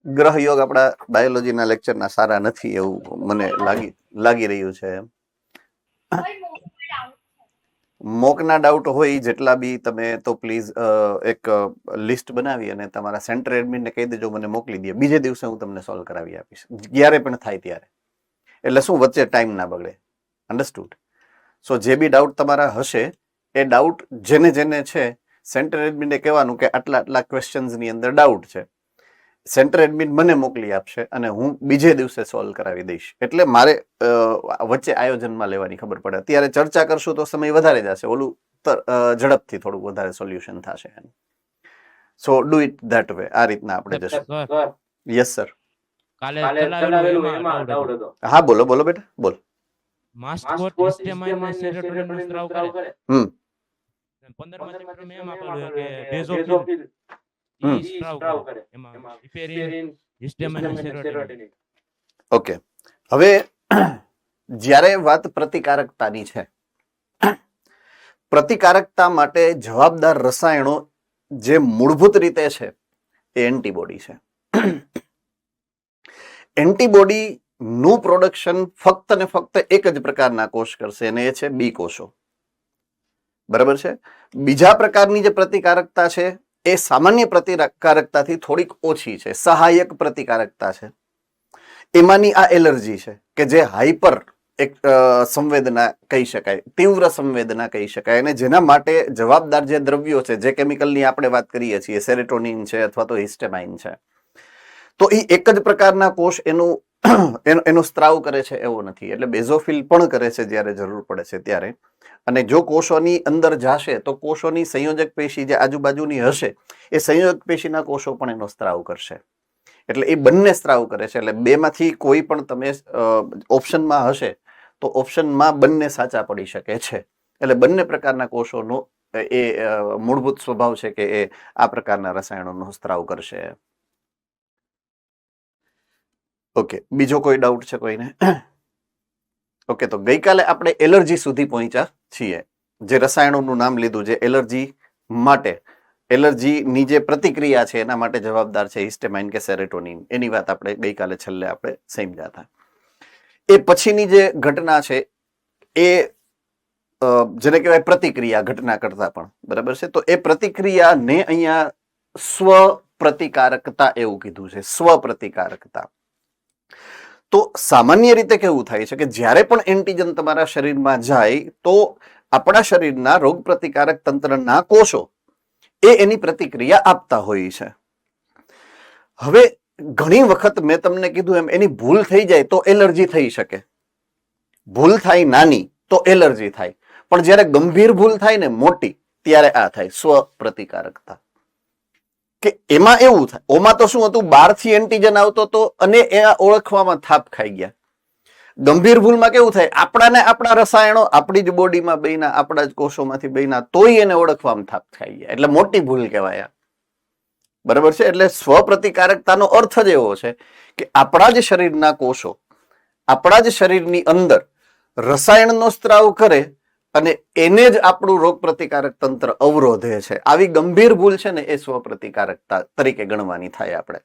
ગ્રહ યોગ આપણા બાયોલોજીના લેક્ચરના સારા નથી એવું મને લાગી રહ્યું છે. મોકના ડાઉટ હોય જેટલા બી તમે તો પ્લીઝ એક લિસ્ટ બનાવી અને તમારા સેન્ટર એડમિનને કહી દેજો, મને મોકલી દે. બીજે દિવસે હું તમને સોલ્વ કરાવી આપીશ, જ્યારે પણ થાય ત્યારે. એટલે શું વચ્ચે ટાઈમ ના બગડે. અન્ડરસ્ટુડ? સો જે બી ડાઉટ તમારા હશે એ ડાઉટ જેને છે સેન્ટર એડમિનને કહેવાનું કે આટલા આટલા ક્વેશ્ચન્સની અંદર ડાઉટ છે. સેન્ટર એડમિન મને મોકલી આપશે અને હું બીજે દિવસે સોલ્વ કરાવી દઈશ. એટલે મારે વચ્ચે આયોજનમાં લેવાની ખબર પડે. અત્યારે ચર્ચા કરશું તો સમય વધારે જશે, ઓલું ઝડપથી થોડું વધારે સોલ્યુશન થશે. સો ડુ ઇટ ધેટ વે. આ રીતના આપણે જશું. Yes sir. હા બોલો બોલો બેટા, બોલ. માસ્ટકોટ હિસ્ટેમાઇન ને સેરોટોનિન નો સ્ત્રાવ કરે. 15 માં ચેપ્ટર માં એમ આપેલું છે કે બેઝોફિલ ઈ સ્ત્રાવ કરે. એમાં હિપેરિન, હિસ્ટેમાઇન અને સેરોટોનિન. ઓકે, હવે જ્યારે વાત પ્રતિકારકતાની છે, પ્રતિકારકતા માટે જવાબદાર રસાયણો જે મૂળભૂત રીતે છે એ એન્ટીબોડી છે. એન્ટીબોડી નું પ્રોડક્શન ફક્ત ને ફક્ત એક જ પ્રકારના કોષ કરશે અને એ છે બી કોષો. બરાબર છે? બીજા પ્રકારની જે પ્રતિકારકતા છે એ સામાન્ય પ્રતિકારકતાથી થોડીક ઓછી છે, સહાયક પ્રતિકારકતા છે. એમાંની આ એલર્જી છે કે જે હાઈપર એક સંવેદના કહી શકાય, તીવ્ર સંવેદના કહી શકાય, અને જેના માટે જવાબદાર જે દ્રવ્યો છે, જે કેમિકલની આપણે વાત કરીએ છીએ, સેરેટોનિન છે અથવા તો હિસ્ટેમાઇન છે, તો એ એક જ પ્રકારના કોષ એનો સ્ત્રાવ કરે છે એવો નથી. એટલે બેઝોફિલ પણ કરે છે જ્યારે જરૂર પડે છે ત્યારે. અને જો કોષોની અંદર જશે તો કોષોની સંયોજક પેશી જે આજુબાજુની હશે એ સંયોજક પેશીના કોષો પણ એનો સ્ત્રાવ કરશે. એટલે એ બંને સ્ત્રાવ કરે છે. એટલે બેમાંથી કોઈ પણ તમે ઓપ્શનમાં હશે તો ઓપ્શનમાં બંને સાચા પડી શકે છે. એટલે બંને પ્રકારના કોષોનો એ મૂળભૂત સ્વભાવ છે કે એ આ પ્રકારના રસાયણોનો સ્ત્રાવ કરશે. ઓકે, બીજો કોઈ ડાઉટ છે કોઈને? ઓકે, તો ગઈકાલે આપણે એલર્જી સુધી પહોંચ્યા છીએ. જે રસાયણોનું નામ લીધું, જે એલર્જી માટે, એલર્જીની જે પ્રતિક્રિયા છે એના માટે જવાબદાર છે હિસ્ટેમાઇન કે સેરેટોનિન, એની વાત આપણે ગઈકાલે છેલ્લે આપણે સમજ્યા હતા. એ પછીની જે ઘટના છે એ જેને કહેવાય પ્રતિક્રિયા ઘટના કરતા પણ, બરાબર છે? તો એ પ્રતિક્રિયાને અહીંયા સ્વ પ્રતિકારકતા એવું કીધું છે, સ્વ પ્રતિકારકતા. તો સામાન્ય રીતે કેવું થાય છે કે જ્યારે પણ એન્ટીજન તમારા શરીરમાં જાય તો આપણા શરીરના રોગ પ્રતિકારક તંત્રના કોષો એની પ્રતિક્રિયા આપતા હોય છે. હવે ઘણી વખત મેં તમને કીધું એમ એની ભૂલ થઈ જાય તો એલર્જી થઈ શકે. ભૂલ થાય નાની તો એલર્જી થાય, પણ જ્યારે ગંભીર ભૂલ થાય ને મોટી, ત્યારે આ થાય સ્વ પ્રતિકારકતા. કે એમાં એવું થાય, ઓમાં તો શું હતું, બહારથી એન્ટીજન આવતો હતો અને એ ઓળખવામાં થાપ ખાઈ ગયા. ગંભીર ભૂલમાં કેવું થાય, આપણાને આપણા રસાયણો આપણી જ બોડીમાં બન્યા, આપણા જ કોષોમાંથી બન્યા, તોય એને ઓળખવામાં થાપ ખાઈ ગયા. એટલે મોટી ભૂલ કહેવાય. બરાબર છે? એટલે સ્વ પ્રતિકારકતાનો અર્થ જ એવો છે કે આપણા જ શરીરના કોષો આપણા જ શરીરની અંદર રસાયણનો સ્ત્રાવ કરે અને એને જ આપણું રોગ પ્રતિકારક તંત્ર અવરોધે છે. આવી ગંભીર ભૂલ છે ને એ સ્વ પ્રતિકારકતા તરીકે ગણવાની થાય આપણે.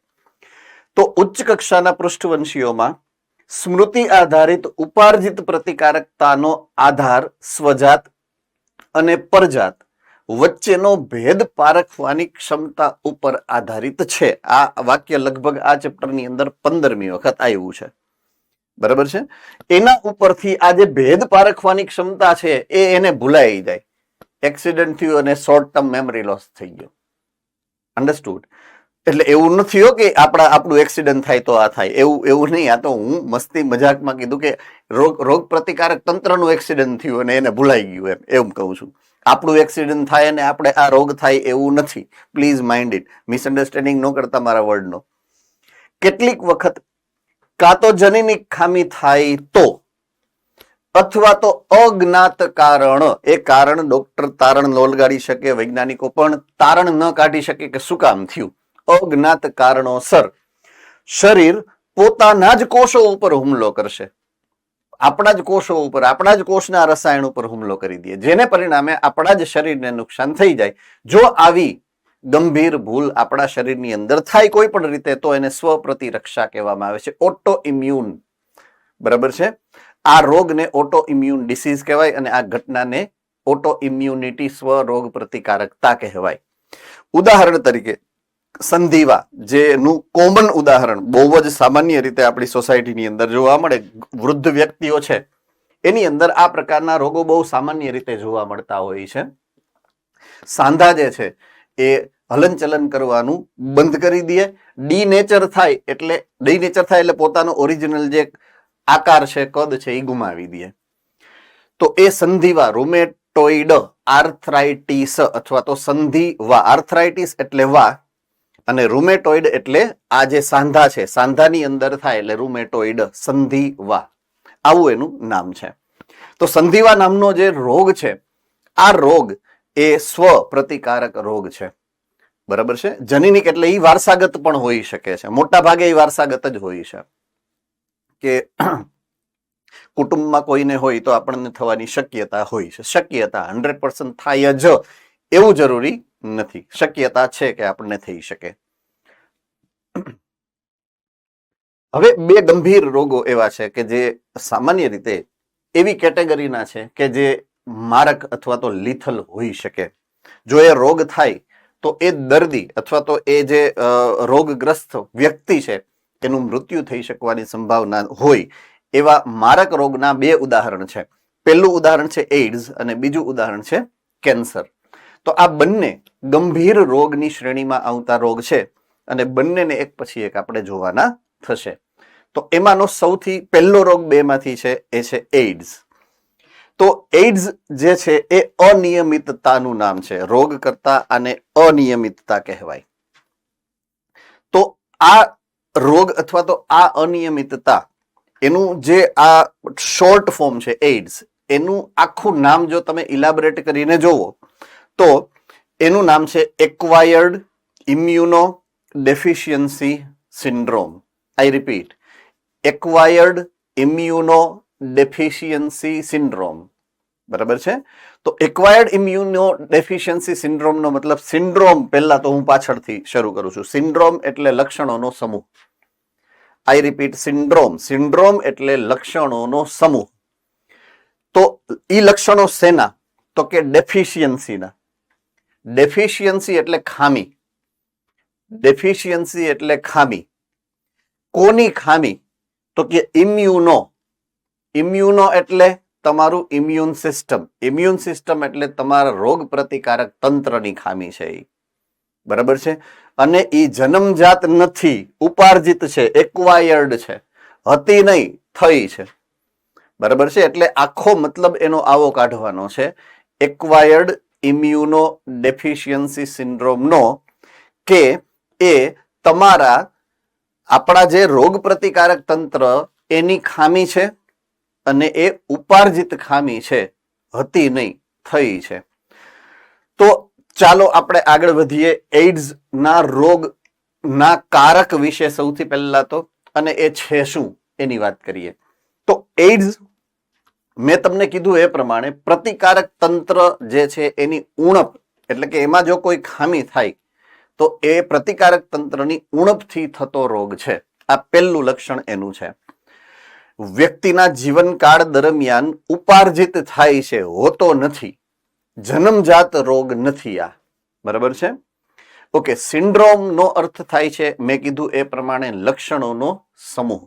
તો ઉચ્ચ કક્ષાના પૃષ્ઠવંશીઓમાં સ્મૃતિ આધારિત ઉપાર્જિત પ્રતિકારકતાનો આધાર સ્વજાત અને પરજાત વચ્ચેનો ભેદ પારખવાની ક્ષમતા ઉપર આધારિત છે. આ વાક્ય લગભગ આ ચેપ્ટરની અંદર 15મી વખત આવ્યું છે. બરાબર છે? એના ઉપરથી આ જે ભેદ પારખવાની ક્ષમતા છે એને ભૂલાઈ જાય. એક્સિડન્ટ થયું અને શોર્ટ ટર્મ મેમરી લોસ થઈ ગયો. અન્ડરસ્ટુડ? એટલે એવું નથી હો કે આપણું એક્સિડન્ટ થાય તો આ થાય, એવું નહીં. આ તો હું મસ્તી મજાકમાં કીધું કે રોગ પ્રતિકારક તંત્રનું એક્સિડન્ટ થયું અને એને ભૂલાઈ ગયું એમ કહું છું. આપણું એક્સિડન્ટ થાય અને આપણે આ રોગ થાય એવું નથી. Please mind it. મિસઅન્ડરસ્ટેન્ડિંગ ન કરતા મારા વર્ડનો. કેટલીક વખત કાં તો જનીનિક ખામી થાય તો, અથવા તો અજ્ઞાત કારણ, એ કારણ ડોક્ટર તારણ ન લગાડી શકે, વૈજ્ઞાનિકો પણ તારણ ન કાઢી શકે કે શું કામ થયું. અજ્ઞાત કારણોસર શરીર પોતાના જ કોષો ઉપર હુમલો કરશે. આપણા જ કોષો ઉપર, આપણા જ કોષના રસાયણ ઉપર હુમલો કરી દે, જેને પરિણામે આપણા જ શરીરને નુકસાન થઈ જાય. જો આવી ગંભીર ભૂલ આપણા શરીરની અંદર થાય કોઈ પણ રીતે તો એને સ્વ પ્રતિરક્ષા કહેવામાં આવે છે, ઓટો ઇમ્યુન. બરાબર છે. આ રોગને ઓટો ઇમ્યુન ડિસીઝ કહેવાય અને આ ઘટનાને ઓટો ઇમ્યુનિટી સ્વ રોગ પ્રતિકારકતા કહેવાય. ઉદાહરણ તરીકે સંધિવા, જેનું કોમન ઉદાહરણ બહુ જ સામાન્ય રીતે આપણી સોસાયટીની અંદર જોવા મળે, વૃદ્ધ વ્યક્તિઓ છે એની અંદર આ પ્રકારના રોગો બહુ સામાન્ય રીતે જોવા મળતા હોય છે. સાંધા જે છે એ હલનચલન કરવાનું બંધ કરી દે, ડીનેચર થાય એટલે પોતાનો ઓરિજિનલ જે આકાર છે, કદ છે એ ગુમાવી દે. તો એ સંધિવા, રૂમેટોઇડ આર્થરાઇટિસ અથવા તો સંધિવા, આર્થરાઇટિસ એટલે વા અને રૂમેટોઇડ એટલે આ જે સાંધા છે, સાંધાની અંદર થાય એટલે રૂમેટોઇડ, સંધિવા, આવું એનું નામ છે. તો સંધિવા નામનો જે રોગ છે, આ રોગ એ સ્વ પ્રતિકારક રોગ છે. બરાબર છે. જનીનિક એટલે એ વારસાગત પણ હોઈ શકે છે, મોટા ભાગે એ વારસાગત જ હોય છે કે કુટુંબમાં કોઈને હોય તો આપણને થવાની શક્યતા હોય છે. શક્યતા 100% થાય જ એવું જરૂરી નથી, શક્યતા છે કે આપણને થઈ શકે. હવે બે ગંભીર રોગો એવા છે કે જે સામાન્ય રીતે એવી કેટેગરીના છે કે જે મારક અથવા તો લિથલ હોઈ શકે. જો એ રોગ થાય તો એ દર્દી અથવા તો એ જે રોગગ્રસ્ત વ્યક્તિ છે એનું મૃત્યુ થઈ શકવાની સંભાવના હોય એવા મારક રોગના બે ઉદાહરણ છે. પહેલું ઉદાહરણ છે એઇડ્સ અને બીજું ઉદાહરણ છે કેન્સર. તો આ બંને ગંભીર રોગની શ્રેણીમાં આવતા રોગ છે અને બંનેને એક પછી એક આપણે જોવાના થશે. તો એમાંનો સૌથી પહેલો રોગ બેમાંથી છે એ છે એઇડ્સ. તો એઇડ્સ જે છે એ અનિયમિતતાનું નામ છે, રોગ કરતા આને અનિયમિતતા કહેવાય. તો આ રોગ અથવા તો આ અનિયમિતતા, એનું જે આ શોર્ટ ફોર્મ છે એઇડ્સ, એનું આખું નામ જો તમે ઇલાબરેટ કરીને જોવો તો એનું નામ છે એક્વાયર્ડ ઇમ્યુનો ડેફિશિયન્સી સિન્ડ્રોમ. આઈ repeat, acquired immuno deficiency syndrome. બરાબર છે. તો એક્વાયર્ડ ઇમ્યુનો ડેફિશિયન્સી સિન્ડ્રોમનો મતલબ, સિન્ડ્રોમ પહેલા તો હું પાછળથી શરૂ કરું છું. સિન્ડ્રોમ એટલે લક્ષણોનો સમૂહ. આઈ રિપીટ, સિન્ડ્રોમ એટલે લક્ષણોનો સમૂહ. તો ઈ લક્ષણો શેના? તો કે ડેફિશિયન્સીના. ડેફિશિયન્સી એટલે ખામી. ડેફિશિયન્સી એટલે ખામી. કોની ખામી? તો કે ઇમ્યુનો. ઇમ્યુનો એટલે તમારું ઇમ્યુન સિસ્ટમ. ઇમ્યુન સિસ્ટમ એટલે તમારા રોગ પ્રતિકારક તંત્રની ખામી છે એ. બરાબર છે. અને એ જન્મજાત નથી, ઉપાર્જિત છે, એક્વાયર્ડ છે, હતી નહીં, થઈ છે. બરાબર છે. એટલે આખો મતલબ એનો આવો કાઢવાનો છે, એક્વાયર્ડ ઇમ્યુનો ડેફિશિયન્સી સિન્ડ્રોમનો, કે એ તમારા આપણા જે રોગ પ્રતિકારક તંત્ર એની ખામી છે અને એ ઉપાર્જિત ખામી છે, હતી નહીં, થઈ છે. તો ચાલો આપણે આગળ વધીએ એઇડ્સ ના રોગના કારક વિશે સૌથી પહેલા તો, અને એ છે શું એની વાત કરીએ. તો એઇડ્સ, મેં તમને કીધું એ પ્રમાણે પ્રતિકારક તંત્ર જે છે એની ઉણપ, એટલે કે એમાં જો કોઈ ખામી થાય તો એ પ્રતિકારક તંત્રની ઉણપથી થતો રોગ છે. આ પહેલું લક્ષણ એનું છે. વ્યક્તિના જીવનકાળ દરમિયાન ઉપાર્જિત થાય છે, હોતો નથી, જન્મજાત રોગ નથી આ. બરાબર છે. ઓકે. સિન્ડ્રોમનો અર્થ થાય છે, મેં કીધું એ પ્રમાણે, લક્ષણોનો સમૂહ.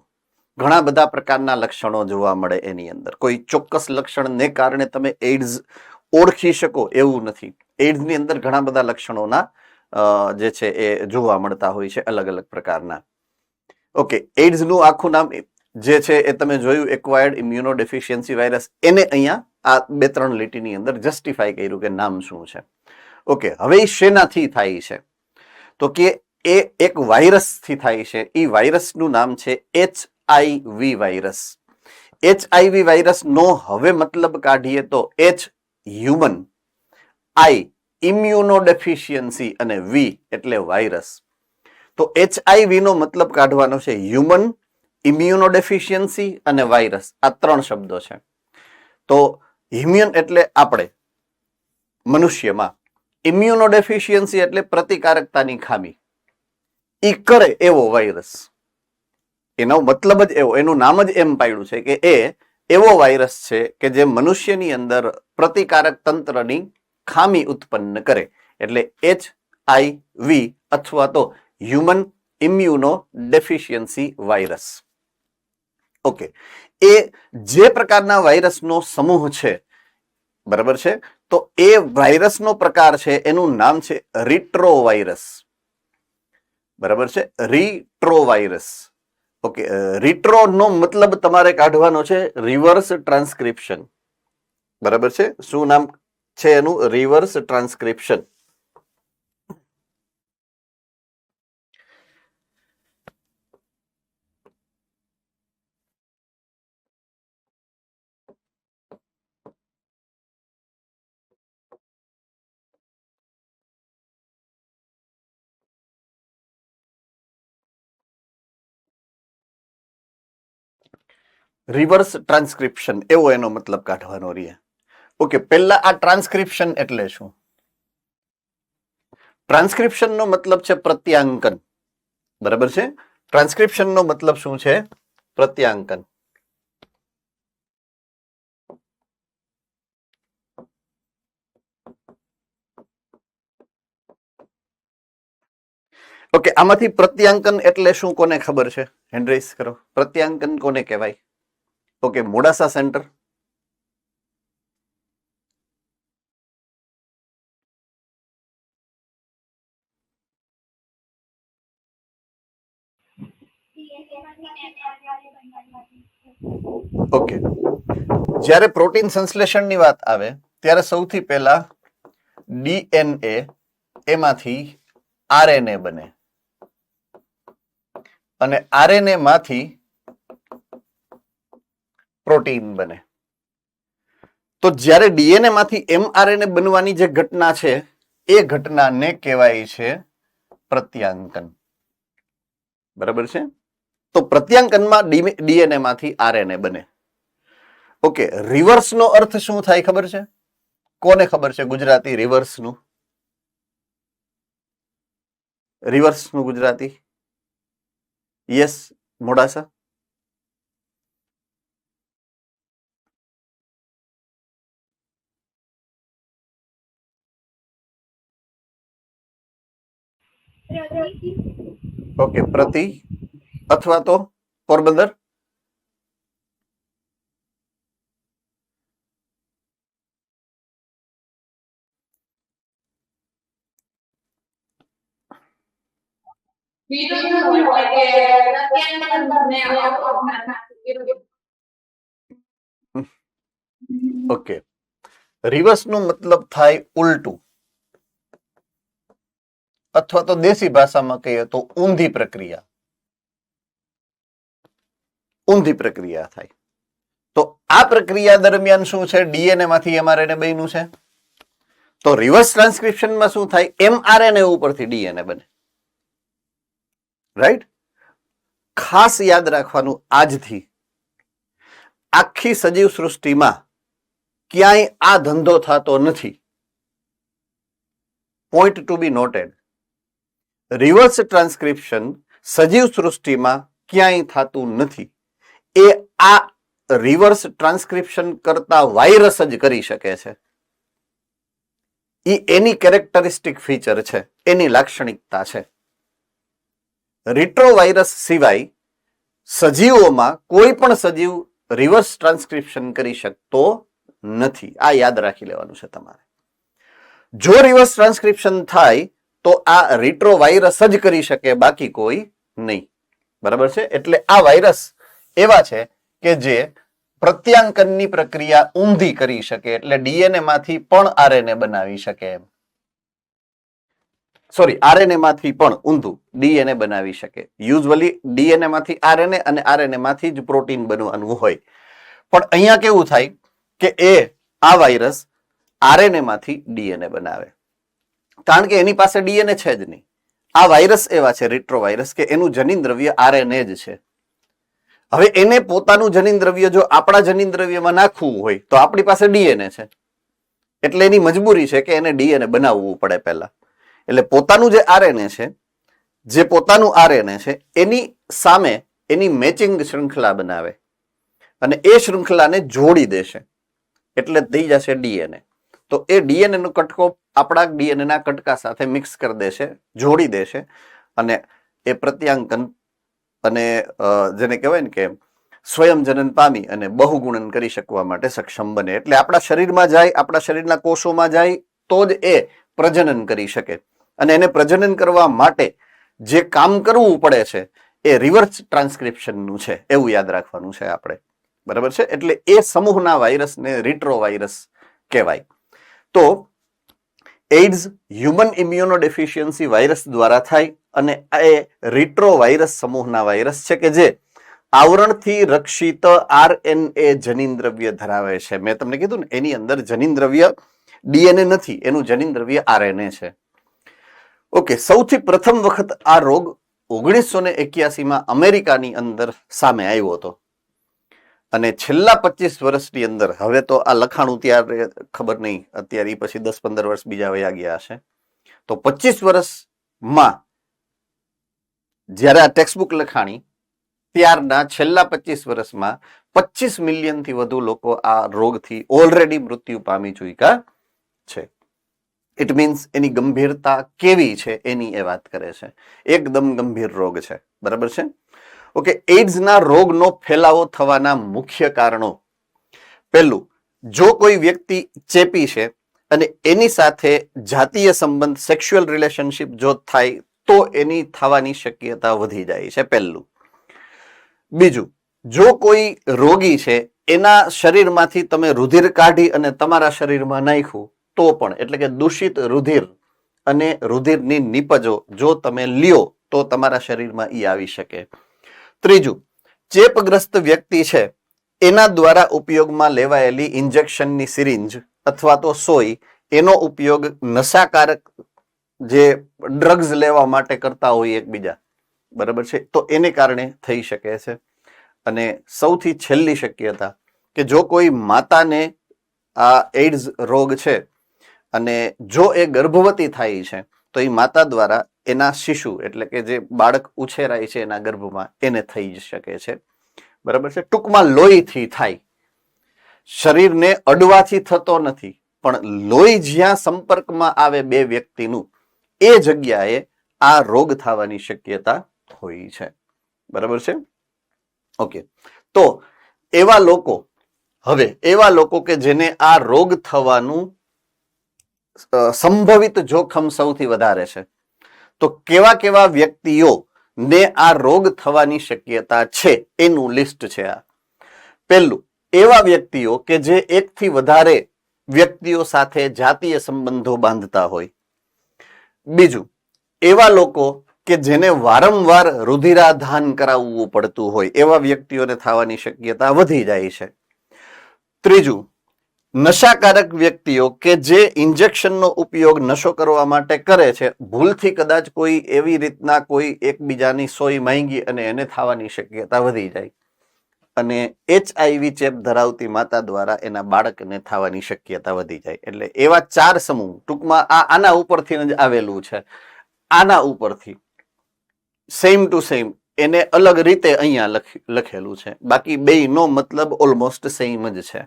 ઘણા બધા પ્રકારના લક્ષણો જોવા મળે એની અંદર. કોઈ ચોક્કસ લક્ષણને કારણે તમે એઇડ્સ ઓળખી શકો એવું નથી. એઇડ્સની અંદર ઘણા બધા લક્ષણોના જે છે એ જોવા મળતા હોય છે, અલગ અલગ પ્રકારના. ઓકે. એઇડ્સનું આખું નામ જે છે એ તમે જોયું, એક્વાયર્ડ ઇમ્યુનો ડેફિશિયન્સી વાયરસ. એને અહીંયા આ 2-3 લીટીની અંદર જસ્ટિફાઈ કર્યું કે નામ શું છે. ઓકે. હવે એ શેનાથી થાય છે? તો કે એ એક વાયરસથી થાય છે. એ વાયરસનું નામ છે HIV વાયરસ. HIV વાયરસનો હવે મતલબ કાઢીએ તો H human, I immuno deficiency અને V એટલે વાયરસ. તો HIV નો મતલબ કાઢવાનો છે હ્યુમન, ઇમ્યુનો ડેફિશિયન્સી અને વાયરસ. આ 3 શબ્દો છે. તો હ્યુમન એટલે આપણે મનુષ્યમાં, ઇમ્યુનોડેફિશિયન્સી એટલે પ્રતિકારકતાની ખામી. ઈ કરે એવો વાયરસ. એનો મતલબ જ એવો, એનું નામ જ એમ પાડ્યું છે કે એ એવો વાયરસ છે કે જે મનુષ્યની અંદર પ્રતિકારક તંત્રની ખામી ઉત્પન્ન કરે. એટલે HIV અથવા તો human immunodeficiency virus. Okay, એ જે પ્રકારના વાયરસનો સમૂહ છે, બરાબર છે, તો એ વાયરસનો પ્રકાર છે એનું નામ છે રિટ્રોવાયરસ. બરાબર છે, રિટ્રોવાયરસ. ઓકે, રિટ્રો નો મતલબ તમારે કાઢવાનો છે રિવર્સ ટ્રાન્સક્રિપ્શન. બરાબર છે, શું નામ છે એનું? Reverse transcription. રિવર્સ ટ્રાન્સક્રિપ્શન એવો એનો મતલબ કાઢવાનો રહે. ઓકે, પહેલા આ ટ્રાન્સક્રિપ્શન એટલે શું? ટ્રાન્સક્રિપ્શન નો મતલબ છે પ્રત્યાંકન. બરાબર છે, ટ્રાન્સક્રિપ્શન નો મતલબ શું છે? પ્રત્યાંકન. ઓકે, આમાંથી પ્રત્યાંકન એટલે શું કોને ખબર છે? હેન્ડ રેઇઝ કરો. પ્રત્યાંકન કોને કહેવાય? Okay, Modasa centre. ઓકે, જ્યારે પ્રોટીન સંશ્લેષણની વાત આવે ત્યારે સૌથી પહેલા ડીએનએ એમાંથી આરએનએ બને અને આરએનએ માંથી પ્રોટીન બને. તો જ્યારે ડીએનએ માંથી એમઆરએનએ બનવાની જે ઘટના છે એ ઘટનાને કહેવાય છે પ્રત્યાંકન. બરાબર છે, તો પ્રત્યાંકનમાં ડીએનએ માંથી આરએનએ બને. ઓકે, રિવર્સ નો અર્થ શું થાય ખબર છે? કોને ખબર છે ગુજરાતી રિવર્સ નું? રિવર્સ નું ગુજરાતી? યસ, મોડાસા. ઓકે, પ્રતિ અથવા તો પોરબંદર. ઓકે, રિવર્સ નો મતલબ થાય ઉલટું, અથવા તો દેશી ભાષામાં કહીએ તો ઊંધી પ્રક્રિયા. ઊંધી પ્રક્રિયા થાય. તો આ પ્રક્રિયા દરમિયાન શું છે? ડીએનએ માંથી એમઆરએનએ બન્યું છે. તો રિવર્સ ટ્રાન્સક્રિપ્શનમાં શું થાય? એમઆરએનએ ઉપરથી ડીએનએ બને. રાઈટ? ખાસ યાદ રાખવાનું, આજથી આખી સજીવ સૃષ્ટિમાં ક્યાંય આ ધંધો થતો નથી. પોઈન્ટ ટુ બી નોટેડ. રિવર્સ ટ્રાન્સક્રિપ્શન સજીવ સૃષ્ટિમાં ક્યાંય થતું નથી. એ આ રિવર્સ ટ્રાન્સક્રિપ્શન કરતા વાયરસ જ કરી શકે છે. એની કેરેક્ટરિસ્ટિક ફીચર છે, એની લાક્ષણિકતા છે. રિટ્રોવાયરસ સિવાય સજીવોમાં કોઈ પણ સજીવ રિવર્સ ટ્રાન્સક્રિપ્શન કરી શકતો નથી. આ યાદ રાખી લેવાનું છે તમારે. જો રિવર્સ ટ્રાન્સક્રિપ્શન થાય તો આ રિટ્રોવાયરસ જ કરી શકે, બાકી કોઈ નહીં. બરાબર છે, એટલે આ વાયરસ એવા છે કે જે પ્રત્યાંકનની પ્રક્રિયા ઊંધી કરી શકે, એટલે ડીએનએ માંથી પણ આરએનએ બનાવી શકે એમ. સોરી, આરએનએ માંથી પણ ઊંધું ડીએનએ બનાવી શકે. યુઝ્યુઅલી ડીએનએ માંથી આરએનએ અને આરએનએ માંથી જ પ્રોટીન બનવાનું હોય. પણ અહીંયા કેવું થાય કે આ વાયરસ આરએનએ માંથી ડીએનએ બનાવે, કારણ કે એની પાસે ડીએનએ છે જ નહીં. આ વાયરસ એવા છે રિટ્રોવાયરસ કે એનું જનીન દ્રવ્ય આરએનએ જ છે. હવે એને પોતાનું જનીન દ્રવ્ય જો આપણા જનીન દ્રવ્યમાં નાખવું હોય તો આપણી પાસે ડીએનએ છે. એટલે એની મજબૂરી છે કે એને ડીએનએ બનાવવું પડે પહેલા. એટલે પોતાનું જે આરએનએ છે, જે પોતાનું આરએનએ છે એની સામે એની મેચિંગ શૃંખલા બનાવે અને એ શૃંખલાને જોડી દેશે એટલે થઈ જશે ડીએનએ. તો એ ડીએનએ નો કટકો આપણા ડીએનએ ના કટકા સાથે મિક્સ કરી દેશે, જોડી દેશે અને એ પ્રત્યાંકન અને જેને કહેવાય ને કે સ્વયં જનન પામી અને બહુગુણન કરી શકવા માટે સક્ષમ બને. એટલે આપણા શરીરમાં જાય, આપણા શરીરના કોષોમાં જાય તો જ એ પ્રજનન કરી શકે. અને એને પ્રજનન કરવા માટે જે કામ કરવું પડે છે એ રિવર્સ ટ્રાન્સક્રિપ્શનનું છે, એવું યાદ રાખવાનું છે આપણે. બરાબર છે? એટલે એ સમૂહના વાયરસને રિટ્રો વાયરસ કહેવાય. તો એઇડ્સ હ્યુમન ઇમ્યુનોડેફિશિયન્સી વાયરસ દ્વારા થાય અને એ રિટ્રો વાયરસ સમૂહના વાયરસ છે કે જે આવરણથી રક્ષિત આરએનએ જનીન દ્રવ્ય ધરાવે છે. મેં તમને કીધું ને એની અંદર જનીન દ્રવ્ય ડીએનએ નથી, એનું જનીન દ્રવ્ય આરએનએ છે. ઓકે, સૌથી પ્રથમ વખત આ રોગ 1981માં અમેરિકાની અંદર સામે આવ્યો હતો અને છેલ્લા 25 વર્ષની અંદર, હવે તો આ લખાણું ત્યારે ખબર નહીં, અત્યારે પછી 10-15 વર્ષ બીજા વયા ગયા હશે, તો 25 વર્ષમાં જ્યારે આ ટેક્સ્ટબુક લખાણી ત્યારના છેલ્લા 25 વર્ષમાં 25 મિલિયનથી વધુ લોકો આ રોગથી ઓલરેડી મૃત્યુ પામી ચૂક્યા છે. ઇટ મીન્સ એની ગંભીરતા કેવી છે એની એ વાત કરે છે. એકદમ ગંભીર રોગ છે. બરાબર છે? ઓકે, એઇડ્સના રોગનો ફેલાવો થવાના મુખ્ય કારણો. પહેલું, જો કોઈ વ્યક્તિ ચેપી છે અને એની સાથે જાતીય સંબંધ સેક્સ્યુઅલ રિલેશનશિપ જો થાય તો એની થવાની શક્યતા વધી જાય છે. પહેલું. બીજું, જો કોઈ રોગી છે એના શરીરમાંથી તમે રુધિર કાઢી અને તમારા શરીરમાં નાખ્યું તો પણ, એટલે કે દૂષિત રુધિર અને રુધિરની નીપજો જો તમે લ્યો તો તમારા શરીરમાં ઈ આવી શકે. ત્રીજું, ચેપગ્રસ્ત વ્યક્તિ છે એના દ્વારા ઉપયોગમાં લેવાયેલી ઇન્જેક્શનની સિરિંજ અથવા તો સોય, એનો ઉપયોગ નશાકારક જે ડ્રગ્સ લેવા માટે કરતા હોય એકબીજા, બરાબર છે, તો એને કારણે થઈ શકે છે. અને સૌથી છેલ્લી શક્યતા કે જો કોઈ માતાને આ એઇડ્સ રોગ છે અને જો એ ગર્ભવતી થાય છે તો એ માતા દ્વારા એના શિશુ, એટલે કે જે બાળક ઉછેરાય છે એના ગર્ભમાં, એને થઈ શકે છે. બરાબર છે? ટૂંકમાં લોહીથી થાય. શરીરને અડવાથી થતો નથી, પણ લોહી જ્યાં સંપર્કમાં આવે બે વ્યક્તિનું એ જગ્યાએ આ રોગ થવાની શક્યતા હોય છે. બરાબર છે? ઓકે, તો એવા લોકો કે જેને આ રોગ થવાનું સંભવિત જોખમ સૌથી વધારે છે, તો કેવા કેવા વ્યક્તિઓ ને આ રોગ થવાની શક્યતા છે એનું લિસ્ટ છે આ. પહેલું, એવા વ્યક્તિઓ કે જે એકથી વધારે વ્યક્તિઓ સાથે જાતીય સંબંધો બાંધતા હોય. બીજું, એવા લોકો કે જેને વારંવાર રુધિરાધાન કરાવવું પડતું હોય, એવા વ્યક્તિઓને થવાની શક્યતા વધી જાય છે. ત્રીજું, નશાકારક વ્યક્તિઓ કે જે ઇન્જેક્શનનો ઉપયોગ નશો કરવા માટે કરે છે, ભૂલથી કદાચ કોઈ એવી રીતના કોઈ એકબીજાની સોય માંગી અને એને થવાની શક્યતા વધી જાય. અને HIV ચેપ ધરાવતી માતા દ્વારા એના બાળકને થવાની શક્યતા વધી જાય. એટલે એવા 4 સમૂહ, ટૂંકમાં આના ઉપરથી જ આવેલું છે. આના ઉપરથી સેમ ટુ સેમ એને અલગ રીતે અહીંયા લખેલું છે, બાકી બેયનો મતલબ ઓલમોસ્ટ સેમ જ છે.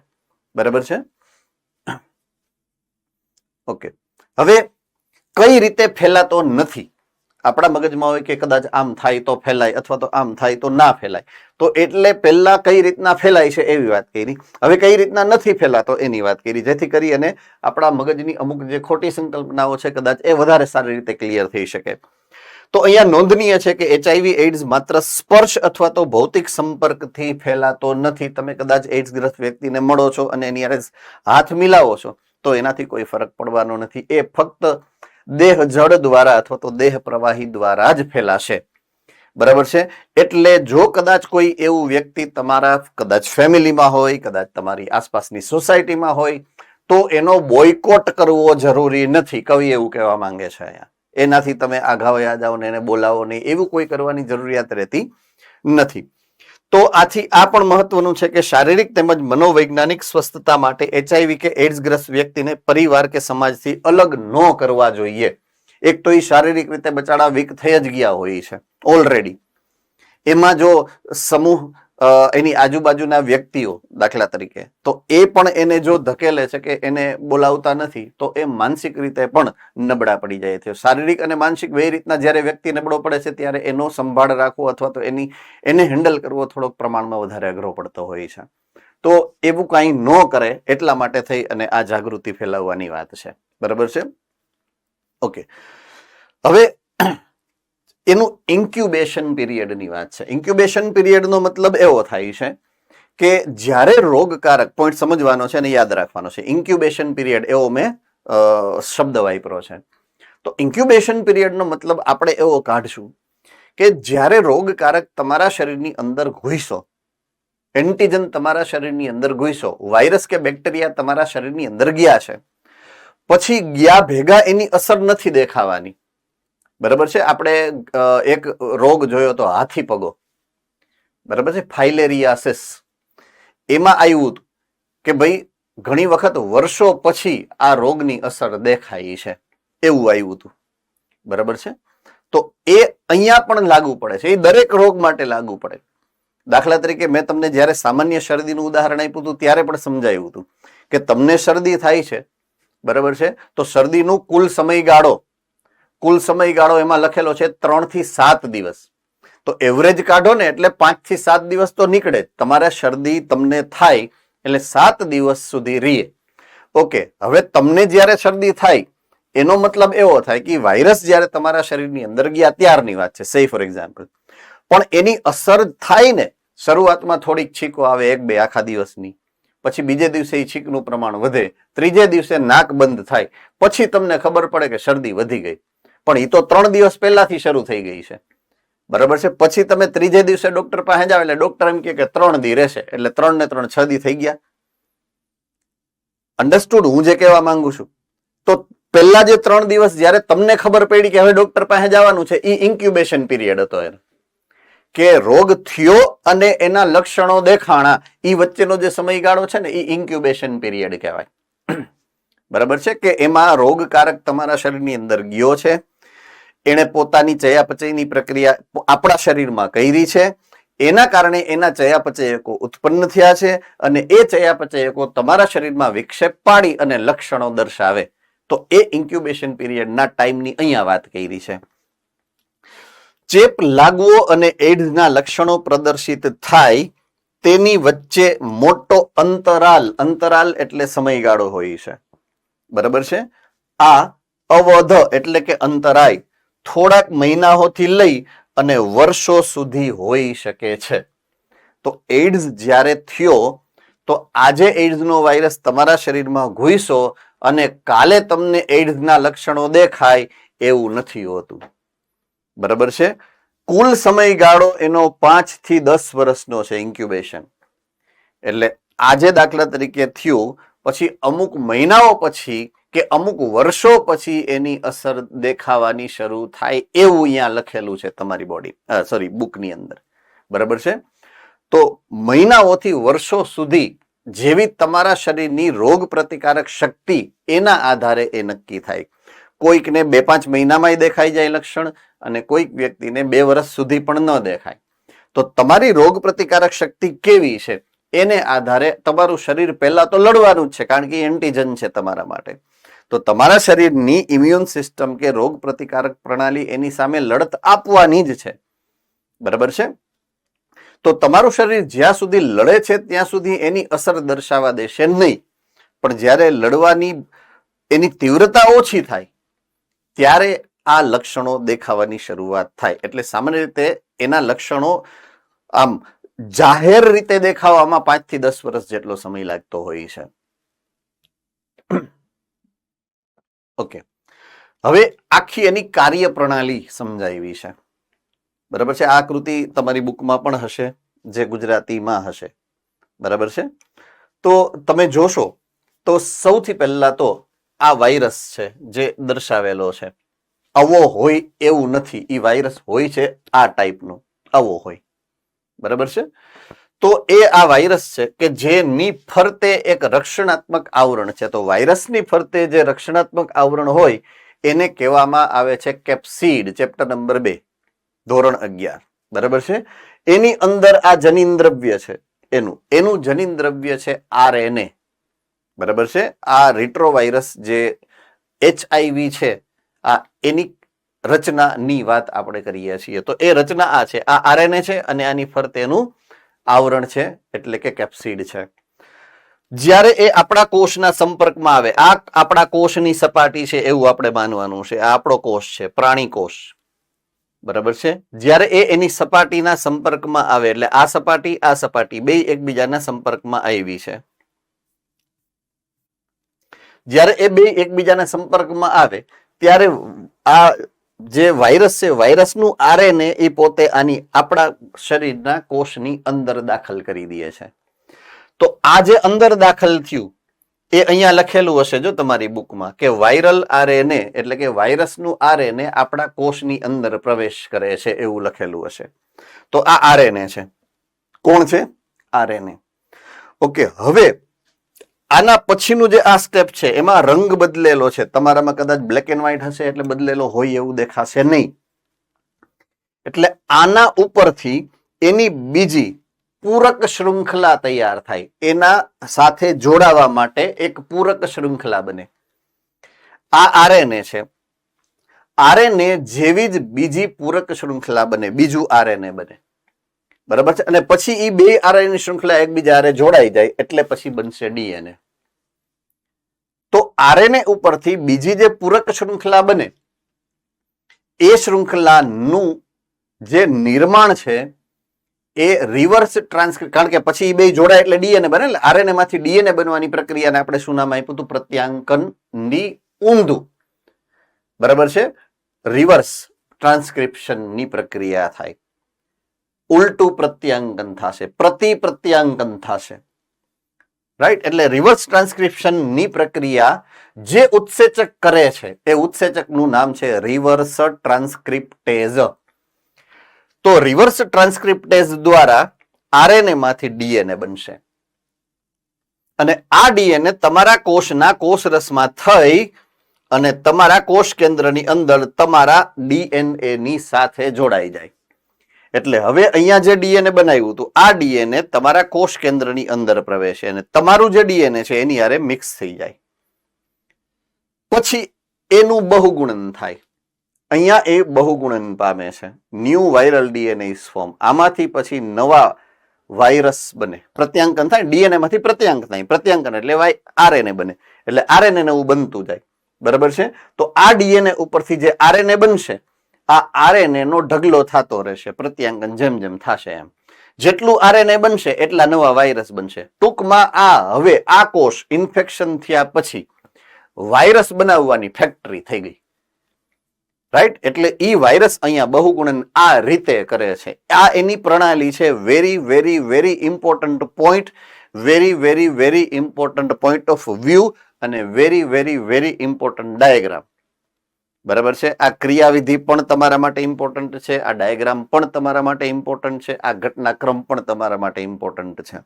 બરાબર છે? ઓકે, હવે કઈ રીતે ફેલાતો નથી? આપણા મગજમાં હોય કે કદાચ આમ થાય તો ફેલાય અથવા તો આમ થાય તો ના ફેલાય. તો એટલે પહેલા કઈ રીતના ફેલાય છે એવી વાત કરી, હવે કઈ રીતના નથી ફેલાતો એની વાત કરી, જેથી કરી અને આપણા મગજની અમુક જે ખોટી સંકલ્પનાઓ છે કદાચ એ વધારે સારી રીતે ક્લિયર થઈ શકે. તો અહીંયા નોંધનીય છે કે HIV એઇડ્સ માત્ર સ્પર્શ અથવા તો ભૌતિક સંપર્કથી ફેલાતો નથી. તમે કદાચ એઇડ્સગ્રસ્ત વ્યક્તિને મળો છો અને એની હારે હાથ મિલાવો છો તો એનાથી કોઈ ફરક પડવાનો નથી. એ ફક્ત દેહ જળ દ્વારા અથવા તો દેહ પ્રવાહી દ્વારા જ ફેલાશે. બરાબર છે? એટલે જો કદાચ કોઈ એવું વ્યક્તિ તમારા કદાચ ફેમિલીમાં હોય, કદાચ તમારી આસપાસની સોસાયટીમાં હોય, તો એનો બોયકોટ કરવો જરૂરી નથી. કવિ એવું કહેવા માંગે છે અહીંયા. એનાથી તમે આઘા વયા જાઓ ને એને બોલાવો નહીં, એવું કોઈ કરવાની જરૂરિયાત રહેતી નથી. તો આથી આ પણ મહત્વનું છે કે શારીરિક તેમજ મનોવૈજ્ઞાનિક સ્વસ્થતા માટે HIV કે એડ્સ ગ્રસ્ત વ્યક્તિને પરિવાર કે સમાજથી અલગ ન કરવા જોઈએ. એક તો એ શારીરિક રીતે બચાડા વીક થઈ જ ગયા હોય છે ઓલરેડી. એમાં જો સમૂહ એની આજુબાજુના વ્યક્તિઓ દાખલા તરીકે તો એ પણ એને જો ધકેલે છે કે એને બોલાવતા નથી તો એ માનસિક રીતે પણ નબળા પડી જાય છે. શારીરિક અને માનસિક બે રીતના જ્યારે વ્યક્તિ નબળો પડે છે ત્યારે એનો સંભાળ રાખવો અથવા તો એને હેન્ડલ કરવો થોડોક પ્રમાણમાં વધારે અઘરો પડતો હોય છે. તો એવું કાંઈ ન કરે એટલા માટે થઈ અને આ જાગૃતિ ફેલાવવાની વાત છે. બરાબર છે? ઓકે, હવે એનું ઇન્ક્યુબેશન પીરિયડની વાત છે. ઇન્ક્યુબેશન પીરિયડનો મતલબ એવો થાય છે કે જ્યારે રોગકારક પોઈન્ટ સમજવાનો છે અને યાદ રાખવાનો છે. ઇન્ક્યુબેશન પીરિયડ એવો મેં શબ્દ વાપર્યો છે. તો ઇન્ક્યુબેશન પીરિયડનો મતલબ આપણે એવો કાઢશું કે જ્યારે રોગકારક તમારા શરીરની અંદર ઘૂસ્યો, એન્ટીજન તમારા શરીરની અંદર ઘૂસ્યો, વાયરસ કે બેક્ટેરિયા તમારા શરીરની અંદર ગયા છે, પછી ગયા ભેગા એની અસર નથી દેખાવાની. બરાબર છે? આપણે એક રોગ જોયો તો હાથી પગો, બરાબર છે, ફાઇલેરિયાસિસ. એમાં આવ્યું હતું કે ભાઈ ઘણી વખત વર્ષો પછી આ રોગની અસર દેખાય છે, એવું આવ્યું હતું. બરાબર છે? તો એ અહીંયા પણ લાગુ પડે છે. એ દરેક રોગ માટે લાગુ પડે. દાખલા તરીકે મેં તમને જ્યારે સામાન્ય શરદીનું ઉદાહરણ આપ્યું હતું ત્યારે પણ સમજાવ્યું હતું કે તમને શરદી થાય છે, બરાબર છે, તો શરદીનું કુલ સમયગાળો એમાં લખેલો છે 3 થી 7 દિવસ. તો એવરેજ કાઢો ને એટલે 5 થી 7 દિવસ તો નીકળે. તમારા શરદી તમને થાય એટલે 7 દિવસ સુધી રીએ. ઓકે, હવે તમને જ્યારે શરદી થાય એનો મતલબ એવો થાય કે વાયરસ જ્યારે તમારા શરીરની અંદર ગયા ત્યારની વાત છે, સે ફોર એક્ઝામ્પલ. પણ એની અસર થાય ને, શરૂઆતમાં થોડીક છીકો આવે 1-2 આખા દિવસની, પછી બીજે દિવસે એ છીકનું પ્રમાણ વધે, ત્રીજે દિવસે નાક બંધ થાય, પછી તમને ખબર પડે કે શરદી વધી ગઈ. પણ એ તો 3 દિવસ પહેલાથી શરૂ થઈ ગઈ છે. બરાબર છે? પછી તમે ત્રીજે દિવસે ડોક્ટર પાસે જાવ એટલે ડોક્ટર એમ કે 3 દી રહેશે, એટલે 3 ને 3 6 દી થઈ ગયા. અન્ડરસ્ટુડ હું જે કહેવા માંગુ છું? તો પહેલા જે 3 દિવસ જ્યારે તમને ખબર પડી કે હવે ડોક્ટર પાસે જવાનું છે, એ ઇન્ક્યુબેશન પીરિયડ હતો એનો. કે રોગ થયો અને એના લક્ષણો દેખાણા, એ વચ્ચેનો જે સમયગાળો છે ને એ ઇન્ક્યુબેશન પીરિયડ કહેવાય. બરાબર છે? કે એમાં રોગકારક તમારા શરીરની અંદર ગયો છે, એને પોતાની ચયાપચયની પ્રક્રિયા આપણા શરીરમાં કરી છે, એના કારણે એના ચયાપચયકો ઉત્પન્ન થયા છે અને એ ચયાપચયકો તમારા શરીરમાં વિક્ષેપ પાડી અને લક્ષણો દર્શાવે. તો એ ઇન્ક્યુબેશન પીરિયડના ટાઈમની અહીંયા વાત કરી છે. ચેપ લાગવો અને એડ્સના લક્ષણો પ્રદર્શિત થાય તેની વચ્ચે મોટો અંતરાલ એટલે સમયગાળો હોય છે. બરાબર છે? આ અવધ એટલે કે અંતરાય થોડાક મહિનાઓથી લઈ અને વર્ષો સુધી હોઈ શકે છે. તો એડ્સ જ્યારે થયો તો આજે એડ્સનો વાયરસ તમારા શરીરમાં ઘૂસ્યો અને કાલે તમને એડ્સના લક્ષણો દેખાય એવું નથી હોતું. બરાબર છે? કુલ સમયગાળો એનો 5 થી 10 વર્ષનો છે ઇન્ક્યુબેશન. એટલે આજે દાખલા તરીકે થયું, પછી અમુક મહિનાઓ પછી કે અમુક વર્ષો પછી એની અસર દેખાવાની શરૂ થાય એવું અહીંયા લખેલું છે તમારી બુકની અંદર. બરાબર છે? તો મહિનાઓથી વર્ષો સુધી જેવી તમારા શરીરની રોગ પ્રતિકારક શક્તિ એના આધારે એ નક્કી થાય. કોઈકને 2-5 મહિનામાં દેખાઈ જાય લક્ષણ અને કોઈક વ્યક્તિને 2 વર્ષ સુધી પણ ન દેખાય. તો તમારી રોગ પ્રતિકારક શક્તિ કેવી છે એને આધારે તમારું શરીર પહેલા તો લડવાનું જ છે, કારણ કે એન્ટીજન છે તમારા માટે. તો તમારા શરીરની ઇમ્યુન સિસ્ટમ કે રોગ પ્રતિકારક પ્રણાલી એની સામે લડત આપવાની જ છે. બરાબર છે? તો તમારું શરીર જ્યાં સુધી લડે છે ત્યાં સુધી એની અસર દર્શાવવા દેશે નહીં. પણ જ્યારે લડવાની એની તીવ્રતા ઓછી થાય ત્યારે આ લક્ષણો દેખાવાની શરૂઆત થાય. એટલે સામાન્ય રીતે એના લક્ષણો આમ જાહેર રીતે દેખાવામાં 5 થી 10 વર્ષ જેટલો સમય લાગતો હોય છે. ઓકે, હવે આખી એની કાર્ય પ્રણાલી સમજાવી છે. બરાબર છે? આ આકૃતિ તમારી બુકમાં પણ હશે, જે ગુજરાતીમાં હશે. બરાબર છે? તો તમે જોશો તો સૌથી પહેલા તો આ વાયરસ છે જે દર્શાવેલો છે. આવો હોય એવું નથી, એ વાયરસ હોય છે આ ટાઈપનો, આવો હોય. બરાબર છે. તો એ આ વાયરસ છે કે જેની ફરતે એક રક્ષણાત્મક આવરણ છે. તો વાયરસની ફરતે જે રક્ષણાત્મક આવરણ હોય એને કહેવામાં આવે છે કેપ્સિડ. ચેપ્ટર નંબર 2 ધોરણ 11. બરાબર છે. એની અંદર આ જનીન દ્રવ્ય છે એનું જનીન દ્રવ્ય છે RNA. બરાબર છે. આ રિટ્રોવાયરસ જે HIV છે આ એની રચનાની વાત આપણે કરીએ છીએ. તો એ રચના આ છે, આ RNA છે અને આની ફરતેનું આવરણ છે એટલે કે કેપ્સિડ છે. જ્યારે એ આપણા કોષના સંપર્કમાં આવે, આ આપણા કોષની સપાટી છે એવું આપણે માનવાનું છે. આ આપણો કોષ છે, પ્રાણી કોષ. બરાબર છે. જ્યારે એ એની સપાટીના સંપર્કમાં આવે એટલે આ સપાટી બે એકબીજાના સંપર્કમાં આવી છે. જ્યારે એ બે એકબીજાના સંપર્કમાં આવે ત્યારે આ જે વાયરસ છે વાયરસનું RNA એ પોતે આની આપણા શરીરના કોષની અંદર દાખલ કરી દે છે. તો આ જે અંદર દાખલ થયું એ અહીંયા લખેલું હશે જો તમારી બુકમાં કે વાયરલ RNA એટલે કે વાયરસનું RNA આપણા કોષની અંદર પ્રવેશ કરે છે એવું લખેલું હશે. તો આ RNA છે. કોણ છે? RNA. ઓકે. હવે આના પછીનું જે આ સ્ટેપ છે એમાં રંગ બદલેલો છે. તમારામાં કદાચ બ્લેક એન્ડ વ્હાઇટ હશે એટલે બદલેલો હોય એવું દેખાશે નહીં. એટલે આના ઉપરથી એની બીજી પૂરક શૃંખલા તૈયાર થાય. એના સાથે જોડાવા માટે એક પૂરક શૃંખલા બને. આ RNA છે. RNA જેવી જ બીજી પૂરક શૃંખલા બને, બીજું RNA બને. બરાબર છે. અને પછી એ બે RNA શૃંખલા એકબીજા હારે જોડાઈ જાય એટલે પછી બનશે DNA. તો RNA ઉપરથી બીજી જે પૂરક શૃંખલા બને એ શૃંખલાનું જે નિર્માણ છે એ રિવર્સ ટ્રાન્સક્રિપ્ટ, કારણ કે પછી એ બે જોડાય એટલે DNA બને. એટલે RNA માંથી DNA બનવાની પ્રક્રિયાને આપણે શું નામ આપ્યું હતું? પ્રત્યાંકનની ઊંધું. બરાબર છે. રિવર્સ ટ્રાન્સક્રિપ્શનની પ્રક્રિયા થાય. ઉલટું પ્રત્યાંકન થશે, પ્રત્યાંકન થશે. રાઈટ. એટલે રિવર્સ ટ્રાન્સક્રિપ્શનની પ્રક્રિયા જે ઉત્સેચક કરે છે એ ઉત્સેચકનું નામ છે રિવર્સ ટ્રાન્સક્રિપ્ટેઝ. તો રિવર્સ ટ્રાન્સક્રિપ્ટેઝ દ્વારા RNA માંથી DNA બનશે અને આ DNA તમારા કોષના કોષરસમાં થઈ અને તમારા કોષ કેન્દ્રની અંદર તમારા DNA ની સાથે જોડાઈ જાય. એટલે હવે અહીંયા જે DNA બનાવ્યું હતું આ DNA તમારા કોષ કેન્દ્રની અંદર પ્રવેશે અને તમારું જે DNA છે એની હારે મિક્સ થઈ જાય. પછી એનું બહુગુણન થાય. અહીંયા એ બહુગુણન પામે છે. New viral DNA is form. આમાંથી પછી નવા વાયરસ બને, પ્રત્યાંકન થાય. DNA માંથી પ્રત્યાંકન થાય. પ્રત્યાંકન એટલે RNA બને. એટલે RNA નવું બનતું જાય. બરાબર છે. તો આ DNA ઉપરથી જે RNA બનશે આ RNA નો ઢગલો થતો રહેશે. પ્રત્યાંકન જેમ જેમ થશે એમ જેટલું RNA બનશે એટલા નવા વાયરસ બનશે. ટૂંકમાં હવે આ કોષ ઇન્ફેક્શન થયા પછી વાયરસ બનાવવાની ફેક્ટરી થઈ ગઈ. રાઈટ. એટલે ઈ વાયરસ અહીંયા બહુગુણન આ રીતે કરે છે. આ એની પ્રણાલી છે. Very very very important point, very very very important point of view અને very very very important diagram. બરાબર છે. આ ક્રિયાવિધિ પણ તમારા માટે ઇમ્પોર્ટન્ટ છે. આ ડાયાગ્રામ પણ તમારા માટે ઇમ્પોર્ટન્ટ છે. આ ઘટનાક્રમ પણ તમારા માટે ઇમ્પોર્ટન્ટ છે.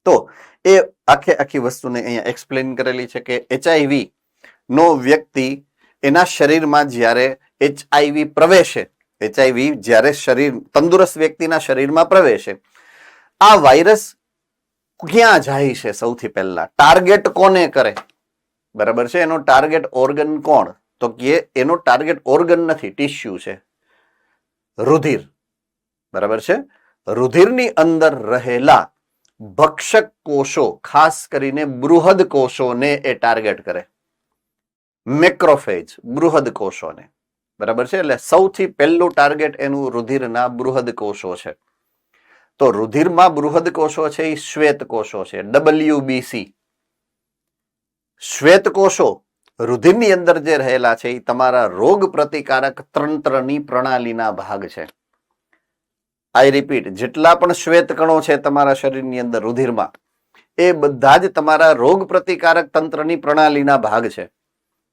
તો એ આખી વસ્તુને અહીંયા એક્સપ્લેન કરેલી છે કે HIV નો વ્યક્તિ એના શરીરમાં જ્યારે HIV પ્રવેશે, HIV જ્યારે શરીર તંદુરસ્ત વ્યક્તિના શરીરમાં પ્રવેશે, આ વાયરસ ક્યાં જાય છે? સૌથી પહેલા ટાર્ગેટ કોને કરે? બરાબર છે. એનો ટાર્ગેટ ઓર્ગન કોણ? તો કે એનો ટાર્ગેટ ઓર્ગન નથી, ટિશ્યુ છે, રુધિર. બરાબર છે. રુધિરની અંદર રહેલા ભક્ષક કોષો, ખાસ કરીને બૃહદ કોષોને એ ટાર્ગેટ કરે. મેક્રોફેજ, બૃહદ કોષોને. બરાબર છે. એટલે સૌથી પહેલું ટાર્ગેટ એનું રુધિરના બૃહદ કોષો છે. તો રુધિરમાં બૃહદ કોષો છે એ શ્વેત કોષો છે, WBC. શ્વેત કોષો રુધિરની અંદર જે રહેલા છે એ તમારા રોગ પ્રતિકારક તંત્રની પ્રણાલીના ભાગ છે. આઈ રિપીટ, જેટલા પણ શ્વેત કણો છે તમારા શરીરની અંદર રુધિરમાં એ બધા જ તમારા રોગ પ્રતિકારક તંત્રની પ્રણાલીના ભાગ છે.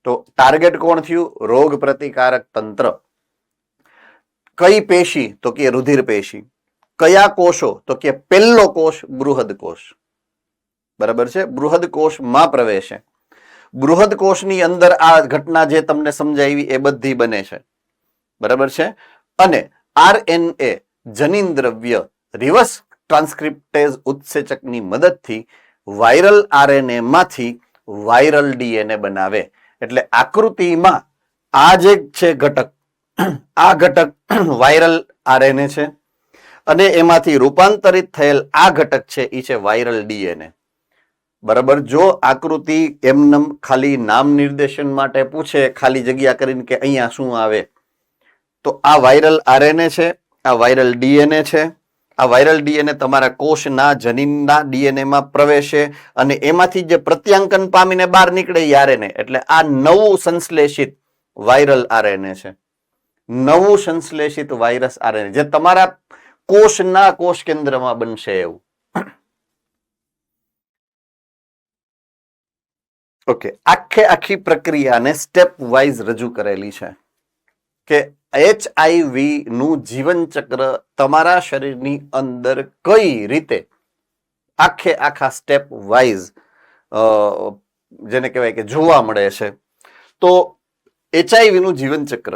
તો ટાર્ગેટ કોણ થયું? રોગ પ્રતિકારક તંત્ર. કઈ પેશી? તો કે રુધિર પેશી. કયા કોષો? તો કે પહેલો કોષ બૃહદ કોષ. બરાબર છે, બૃહદ કોષમાં પ્રવેશે. બૃહદ કોષની અંદર આ ઘટના જે તમને સમજાવી એ બધી બને છે. બરાબર છે. અને આરએનએ જનીન દ્રવ્ય રિવર્સ ટ્રાન્સક્રિપ્ટેઝ ઉત્સેચકની મદદથી વાયરલ આરએનએ માંથી વાયરલ ડીએનએ બનાવે. એટલે આકૃતિમાં આ જે છે ઘટક, આ ઘટક વાયરલ આરએનએ છે અને એમાંથી રૂપાંતરિત થયેલ આ ઘટક છે એ છે વાયરલ ડીએનએ. બરાબર. જો આકૃતિ એમનેમ ખાલી નામ નિર્દેશન માટે પૂછે, ખાલી જગ્યા કરીને કે અહીંયા શું આવે, તો આ વાયરલ આરએનએ છે, આ વાયરલ ડીએનએ છે. આ વાયરલ ડીએનએ તમારા કોષના જનીનના ડીએનએમાં પ્રવેશે અને એમાંથી જે પ્રત્યાંકન પામીને બહાર નીકળે એ આરએનએ. એટલે આ નવું સંશ્લેષિત વાયરલ આરએનએ છે, નવું સંશ્લેષિત વાયરસ આરએનએ જે તમારા કોષના કોષ કેન્દ્રમાં બનશે એવું. ઓકે, આખી પ્રક્રિયાને સ્ટેપ વાઇઝ રજૂ કરેલી છે કે HIV નું જીવન ચક્ર તમારા શરીરની અંદર કઈ રીતે આખા સ્ટેપ વાઇઝ જેને કહેવાય કે જોવા મળે છે. તો HIV નું જીવન ચક્ર,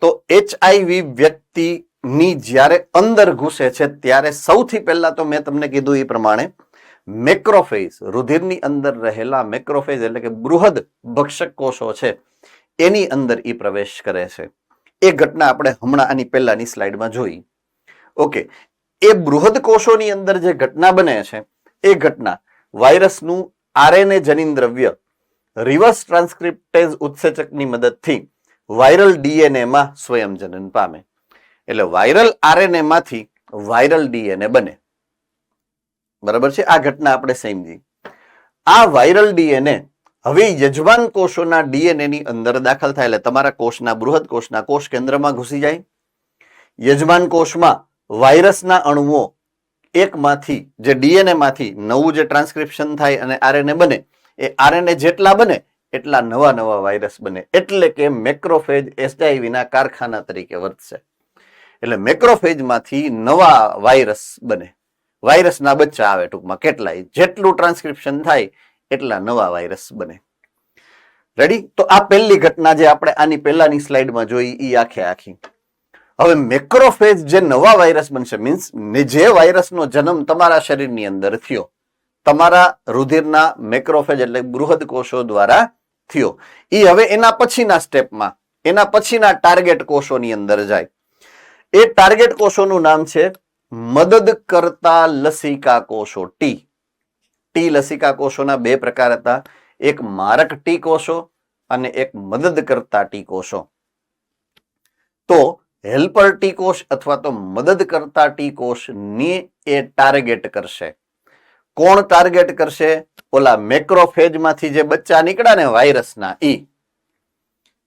તો HIV વ્યક્તિની જ્યારે અંદર ઘૂસે છે ત્યારે સૌથી પહેલા તો મેં તમને કીધું એ પ્રમાણે મેક્રોફેજ, રુધિરની અંદર રહેલા મેક્રોફેજ એટલે કે બૃહદ ભક્ષક કોષો છે એની અંદર એ પ્રવેશ કરે છે. એ ઘટના આપણે હમણાં આની પહેલાની સ્લાઇડમાં જોઈ. ઓકે, એ બૃહદ કોષોની અંદર જે ઘટના બને છે એ ઘટના વાયરસનું આરએનએ જનીન દ્રવ્ય રિવર્સ ટ્રાન્સક્રિપ્ટેઝ ઉત્સેચકની મદદથી વાયરલ ડીએનએ માં સ્વયંજનન પામે. એટલે વાયરલ આરએનએ માંથી વાયરલ ડીએનએ બને. બરાબર છે. આ ઘટના આપણે સમજી. આ વાયરલ ડીએનએ હવે યજમાન કોષોના ડીએનએ ની અંદર દાખલ થાય એટલે તમારા કોષના બૃહદ કોષના કોષ કેન્દ્રમાં ઘૂસી જાય. યજમાન કોષમાં વાયરસના અણુઓ એકમાંથી જે ડીએનએ માંથી નવું જે ટ્રાન્સક્રિપ્શન થાય અને આરએનએ બને, એ આરએનએ જેટલા બને એટલા નવા વાયરસ બને. એટલે કે મેક્રોફેજ HIV ના કારખાના તરીકે વર્તશે. એટલે મેક્રોફેજમાંથી નવા વાયરસ બને, વાયરસના બચ્ચા આવે ટૂંકમાં કેટલાય, જેટલું ટ્રાન્સક્રિપ્શન થાય એટલા નવા વાયરસ બને. રેડી? તો આ પહેલી ઘટના જે આપણે આની પહેલાની સ્લાઇડમાં જોઈ એ આખી. હવે મેક્રોફેજ જે નવા વાયરસ બનશે, મીન્સ જે વાયરસનો જન્મ તમારા શરીરની અંદર થયો, તમારા રુધિરના મેક્રોફેજ એટલે બૃહદ કોષો દ્વારા થયો, એ હવે એના પછીના સ્ટેપમાં, એના પછીના ટાર્ગેટ કોષોની અંદર જાય. એ ટાર્ગેટ કોષોનું નામ છે મદદ કરતા લસિકા કોષો, ટી. ટી લસિકા કોષોના બે પ્રકાર હતા, એક મારક ટી કોષો અને એક મદદ કરતા ટી કોષો. તો હેલ્પર ટી કોષ અથવા તો મદદ કરતા ટી કોષની એ ટાર્ગેટ કરશે. કોણ ટાર્ગેટ કરશે? ઓલા મેક્રોફેજમાંથી જે બચ્ચા નીકળ્યા ને વાયરસના, ઈ.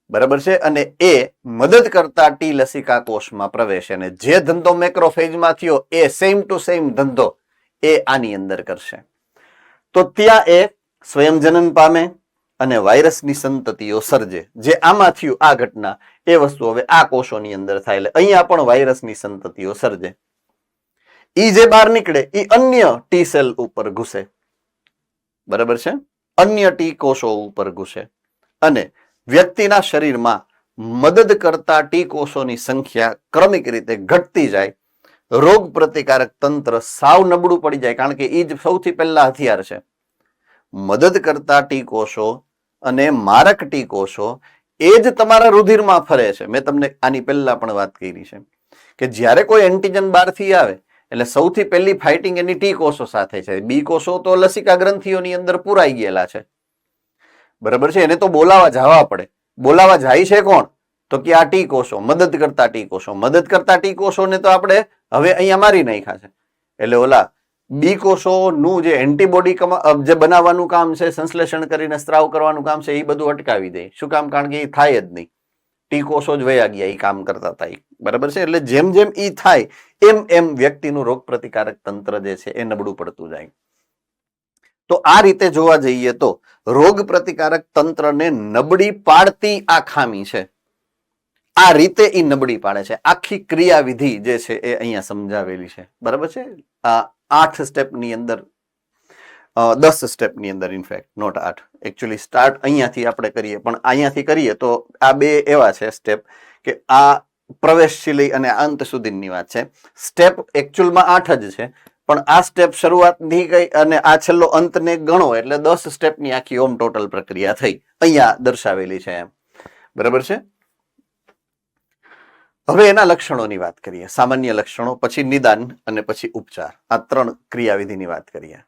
બરાબર છે. અને એ મદદ કરતા ટી લસિકા કોષમાં પ્રવેશે અને જે ધંધો મેક્રોફેજમાં થયો એ સેમ ટુ સેમ ધંધો એ આની અંદર કરશે. તો ત્યાં એ સ્વયંજનન પામે અને વાયરસની સંતતિઓ સર્જે. જે આમાં થયું આ ઘટના, એ વસ્તુ હવે આ કોષોની અંદર થાય. એટલે અહીંયા પણ વાયરસની સંતતિઓ સર્જે. ઈ જે બહાર નીકળે એ અન્ય ટી સેલ ઉપર ઘૂસે. બરાબર છે? અન્ય ટી કોષો ઉપર ઘૂસે અને વ્યક્તિના શરીરમાં મદદ કરતા ટી કોષોની સંખ્યા ક્રમિક રીતે ઘટતી જાય. રોગ પ્રતિકારક તંત્ર સાવ નબળું પડી જાય, કારણ કે એ જ સૌથી પહેલા હથિયાર છે. મદદ કરતા ટી કોષો અને મારક ટી કોષો એ જ તમારા રુધિરમાં ફરે છે. મેં તમને આની પહેલા પણ વાત કરી છે કે જ્યારે કોઈ એન્ટીજન બહારથી આવે એટલે સૌથી પહેલી ફાઇટિંગ એની ટી કોષો સાથે છે. બી કોષો તો લસિકા ગ્રંથિઓની અંદર પુરાઈ ગયેલા છે. બરાબર છે? એને તો બોલાવા જવા પડે. બોલાવા જાય છે કોણ? તો કે આ ટી કોષો, મદદ કરતા ટી કોષો. મદદ કરતા ટી કોષોને તો આપણે હવે અહીંયા મારી નાખ્યા છે. એટલે ઓલા બી કોષોનું જે એન્ટીબોડી જે બનાવવાનું કામ છે, સંશ્લેષણ કરીને સ્ત્રાવ કરવાનું કામ છે, એ બધું અટકાવી દે. શું કામ? કારણ કે એ થાય જ નહીં. ટી કોષો જ વયા ગયા એ કામ કરતા થાય. બરાબર છે? એટલે જેમ જેમ એ થાય એમ એમ વ્યક્તિનું રોગ પ્રતિકારક તંત્ર જે છે એ નબળું પડતું જાય. તો આ રીતે જોવા જઈએ તો રોગ પ્રતિકારક તંત્રને નબળી પાડતી આ ખામી છે. આ રીતે એ નબળી પાડે છે. આખી ક્રિયાવિધિ જે છે એ અહીંયા સમજાવેલી છે. બરાબર છે. આ 8 સ્ટેપની અંદર 10 સ્ટેપની અંદર ઇનફેક્ટ નોટ 8 એકચ્યુઅલી સ્ટાર્ટ અહીંયાથી આપણે કરીએ પણ અહીંયાથી કરીએ તો આ બે એવા છે સ્ટેપ કે આ પ્રવેશથી લઈ અને અંત સુધીની વાત છે. સ્ટેપ એકચ્યુઅલમાં 8 જ છે પણ આ સ્ટેપ શરૂઆતથી ગઈ અને આ છેલ્લો અંતને ગણો એટલે 10 સ્ટેપની આખી ઓમ ટોટલ પ્રક્રિયા થઈ અહીંયા દર્શાવેલી છે એમ. બરાબર છે. હવે એના લક્ષણોની વાત કરીએ. સામાન્ય લક્ષણો, પછી નિદાન અને પછી ઉપચાર. આ 3 ક્રિયાવિધિની વાત કરીએ.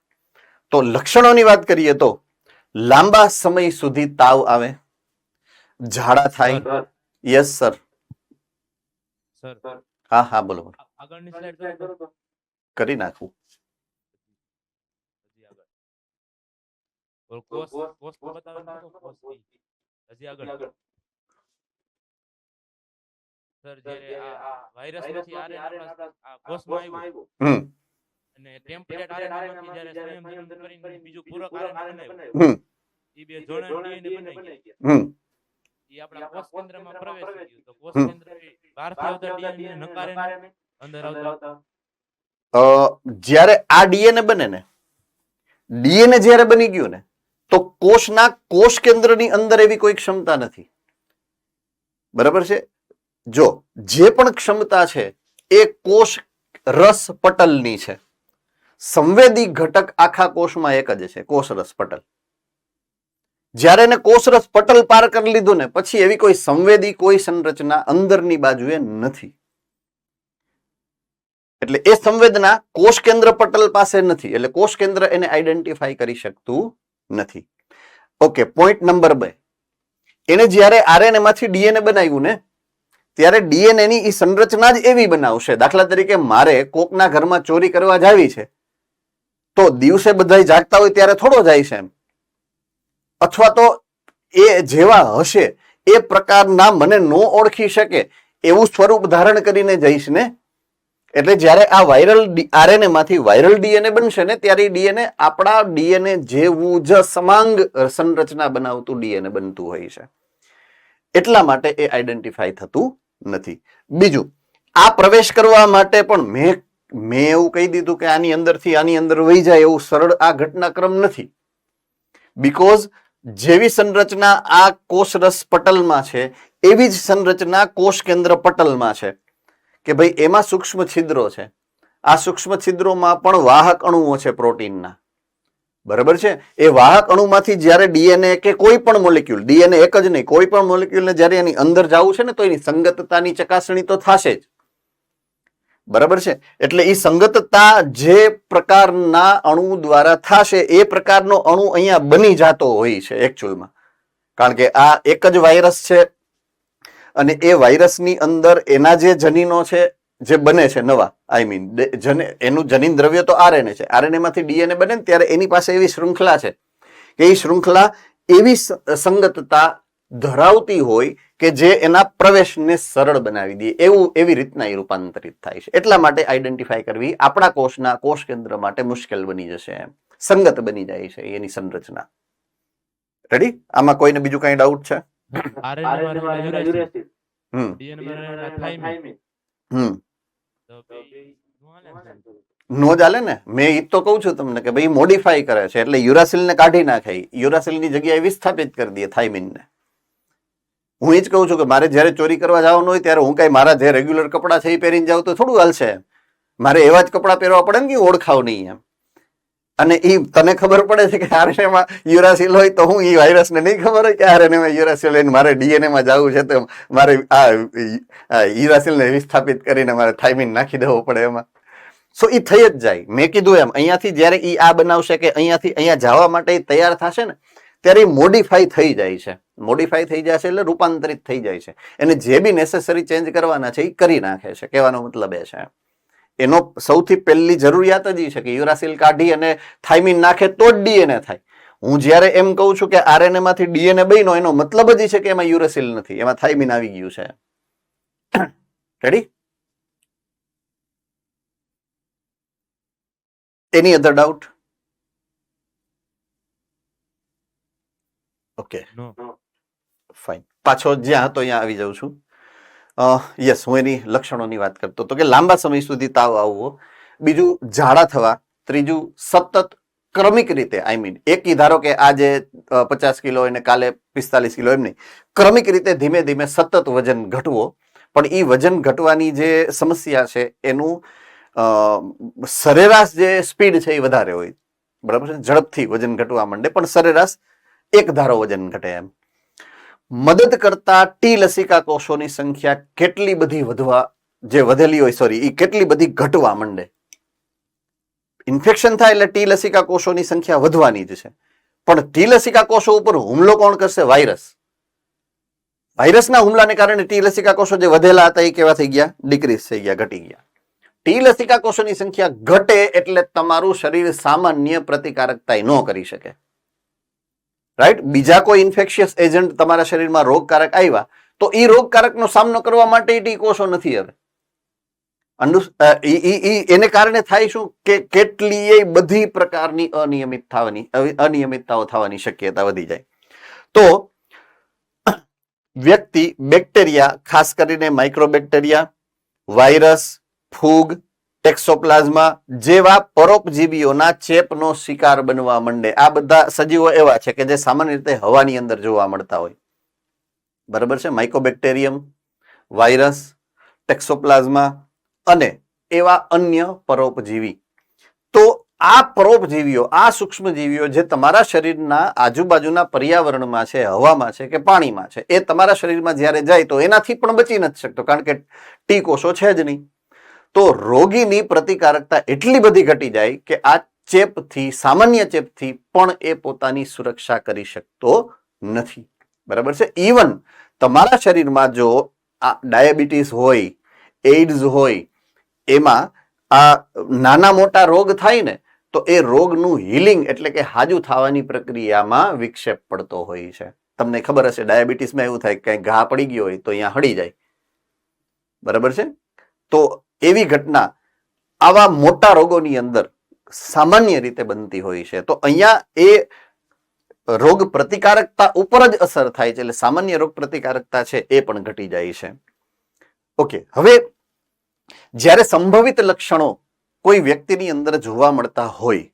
તો લક્ષણોની વાત કરીએ તો લાંબા સમય સુધી તાવ આવે, ઝાડા થાય. Yes sir. સર હા હા બોલો બોલો. આગળની સ્લાઇડ કરો તો કરી નાખું. હજી આગળ ઓર કોસ બતાવે તો કોસ હજી આગળ સર જ્યારે આ વાયરસ માંથી આરએનએ આ કોષમાં આવ્યું અને ટેમ્પલેટ આરએનએ માંથી જ્યારે સંયોજન કરીને બીજું પૂરક આરએનએ બનાવ્યું ઈ બે જોડાણ ડીએનએ બનાવી ગયા ઈ આપણા કોષ કેન્દ્રમાં પ્રવેશી ગયું તો કોષ કેન્દ્રથી બહારથી આવતા ડીએનએ નકારે અંદર આવતા જ્યારે આ ડીએનએ બને ને ડીએનએ જ્યારે બની ગયું ને તો કોષના કોષ કેન્દ્રની અંદર એવી કોઈ ક્ષમતા નથી. બરાબર છે. જો જે પણ ક્ષમતા છે એ કોષ રસ પટલની છે. સંવેદી ઘટક આખા કોષમાં એક જ છે, કોષ રસ પટલ. જ્યારે એને કોષ રસ પટલ પાર કરી લીધું ને પછી એવી કોઈ સંવેદી કોઈ સંરચના અંદરની બાજુએ નથી. એટલે એ સંવેદના કોષ કેન્દ્ર પટલ પાસે નથી. એટલે કોષ કેન્દ્ર એને આઈડેન્ટિફાઈ કરી શકતું નથી. Okay, point number 2. એને જ્યારે આરએનએ માંથી ડીએનએ બનાવ્યું ને ત્યારે ડીએનએ ની ઈ સંરચના જ એવી બનાવશે. દાખલા તરીકે મારે કોકના ઘરમાં ચોરી કરવા જાવી છે તો દિવસે બધા જાગતા હોય ત્યારે થોડો જાય છે એમ, અથવા તો એ જેવા હશે એ પ્રકારના મને ન ઓળખી શકે એવું સ્વરૂપ ધારણ કરીને જઈશ ને. એટલે જ્યારે આ વાયરલ આરએનએ માંથી વાયરલ ડીએનએ બનશે ને ત્યારે ડીએનએ આપણા ડીએનએ જેવું જ સમાંગ સંરચના બનાવતું ડીએનએ બનતું હોય છે. એટલા માટે એ આઈડેન્ટિફાઈ થતું નથી. બીજું, આ પ્રવેશ કરવા માટે પણ મેં એવું કહી દીધું કે આની અંદરથી આની અંદર વહી જાય એવું સરળ આ ઘટનાક્રમ નથી. બીકોઝ જેવી સંરચના આ કોષરસ પટલમાં છે એવી જ સંરચના કોષ કેન્દ્ર પટલમાં છે કે ભાઈ એમાં સૂક્ષ્મ છિદ્રો છે. આ સૂક્ષ્મ છિદ્રોમાં પણ વાહક અણુઓ છે પ્રોટીનના. બરાબર છે. એ વાહક અણુમાંથી જ્યારે ડીએનએ કે કોઈ પણ મોલેક્યુલ, ડીએનએ એક જ નહીં કોઈ પણ મોલેક્યુલને જ્યારે એની અંદર જવું છે ને તો એની સંગતતાની ચકાસણી તો થશે જ. બરાબર છે. એટલે એ સંગતતા જે પ્રકારના અણુ દ્વારા થશે એ પ્રકારનો અણુ અહીંયા બની જતો હોય છે એકચ્યુઅલમાં. કારણ કે આ એક જ વાયરસ છે અને એ વાયરસની અંદર એના જે જનીનો છે જે બને છે નવા, આઈ મીન એનું જનીન દ્રવ્ય તો આરએનએ છે. આરએનએ માંથી ડીએનએ બને ને ત્યારે એની પાસે એવી શૃંખલા છે કે એ શૃંખલા એવી સંગતતા ધરાવતી હોય કે જે એના પ્રવેશને સરળ બનાવી દે એવી રીતના એ રૂપાંતરિત થાય છે. એટલા માટે આઈડેન્ટિફાઈ કરવી આપણા કોષના કોષ કેન્દ્ર માટે મુશ્કેલ બની જશે એમ. સંગત બની જાય છે એની સંરચના. રેડી? આમાં કોઈને બીજું કઈ ડાઉટ છે? આરએનએ માં યુરેસિલ ડીએનએ માં થાઇમિન તો બે નો ચાલે ને. મેં ઈ તો કહું છું તમને કે ભાઈ મોડિફાઈ કરે છે એટલે યુરાસિલ ને કાઢી નાખે, યુરાસિલ ની જગ્યાએ વિસ્થાપિત કરી દે થાઇમિન ને. હું એ જ કહું છું કે મારે જયારે ચોરી કરવા જવાનું હોય ત્યારે હું કઈ મારા જે રેગ્યુલર કપડા છે એ પહેરીને જાઉં તો થોડું હાલશે. મારે એવા જ કપડા પહેરવા પડે ને કે ઓળખાવ નહીં એમ. અને ઈ તને ખબર પડે છે કે આરએનએમાં યુરાસિલ હોય તો હું ઈ વાયરસ ને નહીં ખબર હોય કે આરએનએમાં યુરાસિલ હોય, મારે ડીએનએ માં જવું છે તો મારે આ યુરાસિલ ને વિસ્થાપિત કરીને મારે થાઇમિન નાખી દેવો પડે એમાં. સો ઈ થઈ જ જાય. મેં કીધું એમ અહીંયાથી જયારે ઈ આ બનાવશે કે અહીંયાથી અહીંયા જવા માટે તૈયાર થશે ને ત્યારે મોડિફાઈ થઈ જાય છે. મોડિફાઈ થઈ જાય છે એટલે રૂપાંતરિત થઈ જાય છે. એને જે બી નેસેસરી ચેન્જ કરવાના છે એ કરી નાખે છે. કહેવાનો મતલબ એ છે. એનો સૌથી પહેલી જરૂરિયાત જ એ છે કે યુરાસિલ કાઢી અને થાઇમિન નાખે તો જ ડીએનએ થાય. હું જ્યારે એમ કહું છું કે આરએનએ માંથી ડીએનએ બન્યો એનો મતલબ જ છે કે એમાં યુરાસિલ નથી, એમાં થાઇમિન આવી ગયું છે. રેડી? એની અધર ડાઉટ? Okay fine. પાછો જ્યાં હતો ત્યાં આવી જાઉં છું. યસ, હું એની લક્ષણોની વાત કરતો તો કે લાંબા સમય સુધી તાવ આવવો, બીજું ઝાડા થવા, ત્રીજું સતત ક્રમિક રીતે એક ધારો કે આજે 50 કિલો અને કાલે 45 કિલો, એમ નહીં, ક્રમિક રીતે ધીમે ધીમે સતત વજન ઘટવો. પણ એ વજન ઘટવાની જે સમસ્યા છે એનું સરેરાશ જે સ્પીડ છે એ વધારે હોય, બરાબર છે, ઝડપથી વજન ઘટવા માંડે પણ સરેરાશ એક ધારો વજન ઘટે. એમ મદદ કરતા ટી લસિકા કોષોની સંખ્યા કેટલી બધી વધેલી હોય, એ કેટલી બધી ઘટવા માંડે. ઇન્ફેક્શન થાય એટલે ટી લસિકા કોષોની સંખ્યા વધવાની જ છે, પણ ટી લસિકા કોષો ઉપર હુમલો કોણ કરશે? વાયરસ. વાયરસના હુમલાને કારણે ટી લસિકા કોષો જે વધેલા હતા એ કેવા થઈ ગયા? ડિક્રીઝ થઈ ગયા, ઘટી ગયા. ટી લસિકા કોષોની સંખ્યા ઘટે એટલે તમારું શરીર સામાન્ય પ્રતિકારકતા ન કરી શકે, રાઈટ. બીજા કોઈ ઇન્ફેક્શિયસ એજન્ટ તમારા શરીરમાં રોગકારક આવ્યા તો એ રોગકારકનો સામનો કરવા માટે ટી કોષો નથી. હવે એને કારણે થાય શું કે કેટલીય બધી પ્રકારની અનિયમિતતાઓ થવાની શક્યતા વધી જાય. તો વ્યક્તિ બેક્ટેરિયા, ખાસ કરીને માઇક્રોબેક્ટેરિયા, વાયરસ, ફૂગ, ટેક્સોપ્લાઝમા જેવા પરોપજીવીઓના ચેપનો શિકાર બનવા માંડે. આ બધા સજીવો એવા છે કે જે સામાન્ય રીતે હવાની અંદર જોવા મળતા હોય, બરાબર છે. માઇકોબેક્ટેરિયમ, વાયરસ, ટેક્સોપ્લાઝમા અને એવા અન્ય પરોપજીવી. તો આ પરોપજીવીઓ, આ સૂક્ષ્મજીવીઓ જે તમારા શરીરના આજુબાજુના પર્યાવરણમાં છે, હવામાં છે કે પાણીમાં છે, એ તમારા શરીરમાં જ્યારે જાય તો એનાથી પણ બચી નથી શકતો, કારણ કે ટી કોષો છે જ નહીં. તો રોગીની પ્રતિકારકતા એટલી બધી ઘટી જાય કે આ ચેપથી, સામાન્ય ચેપથી પણ એ પોતાની સુરક્ષા કરી શકતો નથી, બરાબર છે. ઇવન તમારા શરીરમાં જો આ ડાયાબિટીસ હોય, એઇડ્સ હોય, એમાં આ નાના મોટા રોગ થાય ને તો એ રોગનું હિલિંગ એટલે કે હાજુ થવાની પ્રક્રિયામાં વિક્ષેપ પડતો હોય છે. તમને ખબર હશે, ડાયાબિટીસમાં એવું થાય કે ઘા પડી ગયો હોય તો અહીંયા હળી જાય, બરાબર છે. તો એવી ઘટના આવા મોટા રોગોની અંદર સામાન્ય રીતે બનતી હોય છે. તો અહીંયા એ રોગ પ્રતિકારકતા ઉપર જ અસર થાય છે, એટલે સામાન્ય રોગ પ્રતિકારકતા છે એ પણ ઘટી જાય છે. ઓકે, હવે જ્યારે સંભવિત લક્ષણો કોઈ વ્યક્તિની અંદર જોવા મળતા હોય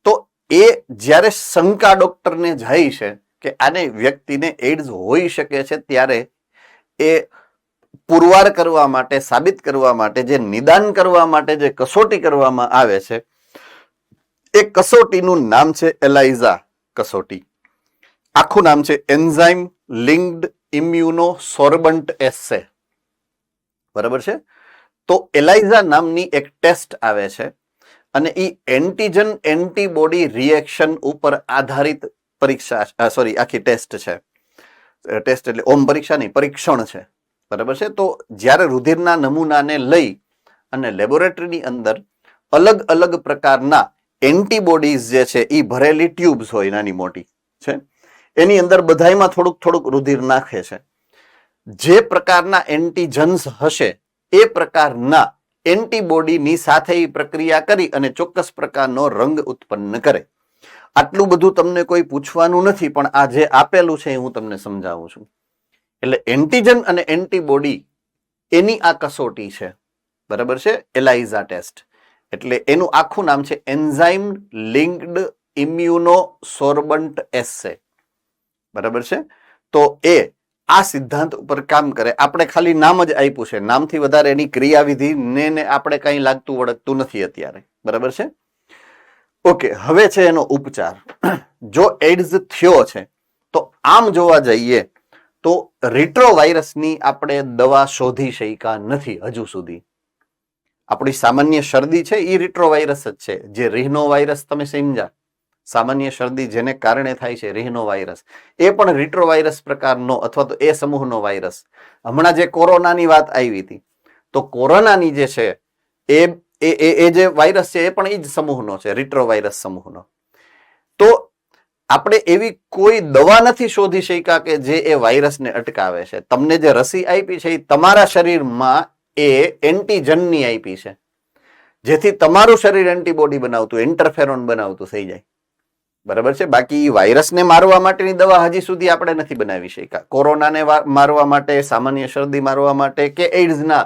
તો એ જ્યારે શંકા ડોક્ટરને જાય છે કે આને વ્યક્તિને એઇડ્સ હોઈ શકે છે, ત્યારે એ પુરવાર કરવા માટે, સાબિત કરવા માટે, જે નિદાન કરવા માટે જે કસોટી કરવામાં આવે છે, એ કસોટીનું નામ છે એલાઇઝા કસોટી. આખું નામ છે એન્ઝાઇમ લિંક્ડ ઇમ્યુનો સોર્બન્ટ એસ્સે, બરાબર છે. તો એલાઇઝા નામની એક ટેસ્ટ આવે છે અને એ એન્ટીજન એન્ટીબોડી રિએક્શન ઉપર આધારિત પરીક્ષા, આખી ટેસ્ટ છે. ટેસ્ટ એટલે ઓમ પરીક્ષા નહીં, પરીક્ષણ છે, બરાબર છે. તો જ્યારે રુધિરના નમૂનાને લઈ અને લેબોરેટરીની અંદર અલગ અલગ પ્રકારના એન્ટીબોડીઝ જે છે એ ભરેલી ટ્યુબ્સ હોય, નાની મોટી છે, એની અંદર બધાયમાં થોડુંક થોડુંક રુધિર નાખે છે. જે પ્રકારના એન્ટીજન્સ હશે એ પ્રકારના એન્ટીબોડીની સાથે પ્રક્રિયા કરી અને ચોક્કસ પ્રકારનો રંગ ઉત્પન્ન કરે. આટલું બધું તમને કોઈ પૂછવાનું નથી, પણ આ જે આપેલું છે એ હું તમને સમજાવું છું. એટલે એન્ટીજન અને એન્ટીબોડી એની આ કસોટી છે, બરાબર છે, એલાઇઝા ટેસ્ટ. એટલે એનું આખું નામ છે એન્ઝાઇમ લિંક્ડ ઇમ્યુનો સોર્બન્ટ એસ્સે, બરાબર છે. તો એ આ સિદ્ધાંત ઉપર કામ કરે. આપણે ખાલી નામ જ આપ્યું છે, નામથી વધારે એની ક્રિયાવિધિ ને આપણે કઈ લાગતું વળગતું નથી અત્યારે, બરાબર છે. ઓકે, હવે છે એનો ઉપચાર. જો એઇડ્સ થયો છે તો આમ જોવા જઈએ તો રિટ્રોવાયરસની આપણે દવા શોધી શક્યા નથી હજુ સુધી. આપણી સામાન્ય શરદી છે એ રિટ્રોવાયરસ જ છે. જે રિહનો વાયરસ તમે સમજ્યા, સામાન્ય શરદી જેને કારણે થાય છે રિહનો વાયરસ, એ પણ રિટ્રોવાયરસ પ્રકારનો અથવા તો એ સમૂહનો વાયરસ. હમણાં જે કોરોનાની વાત આવી હતી, તો કોરોનાની જે છે એ જે વાયરસ છે એ પણ એ જ સમૂહનો છે, રિટ્રોવાયરસ સમૂહનો. તો આપણે એવી કોઈ દવા નથી શોધી શક્યા કે જે એ વાયરસને અટકાવે છે. તમને જે રસી આપી છે એ તમારા શરીરમાં એ એન્ટીજનની આપી છે, જેથી તમારું શરીર એન્ટીબોડી બનાવતું, ઇન્ટરફેરોન બનાવતું થઈ જાય, બરાબર છે. બાકી વાયરસને મારવા માટેની દવા હજી સુધી આપણે નથી બનાવી શક્યા. કોરોનાને મારવા માટે, સામાન્ય શરદી મારવા માટે કે એઇડ્સના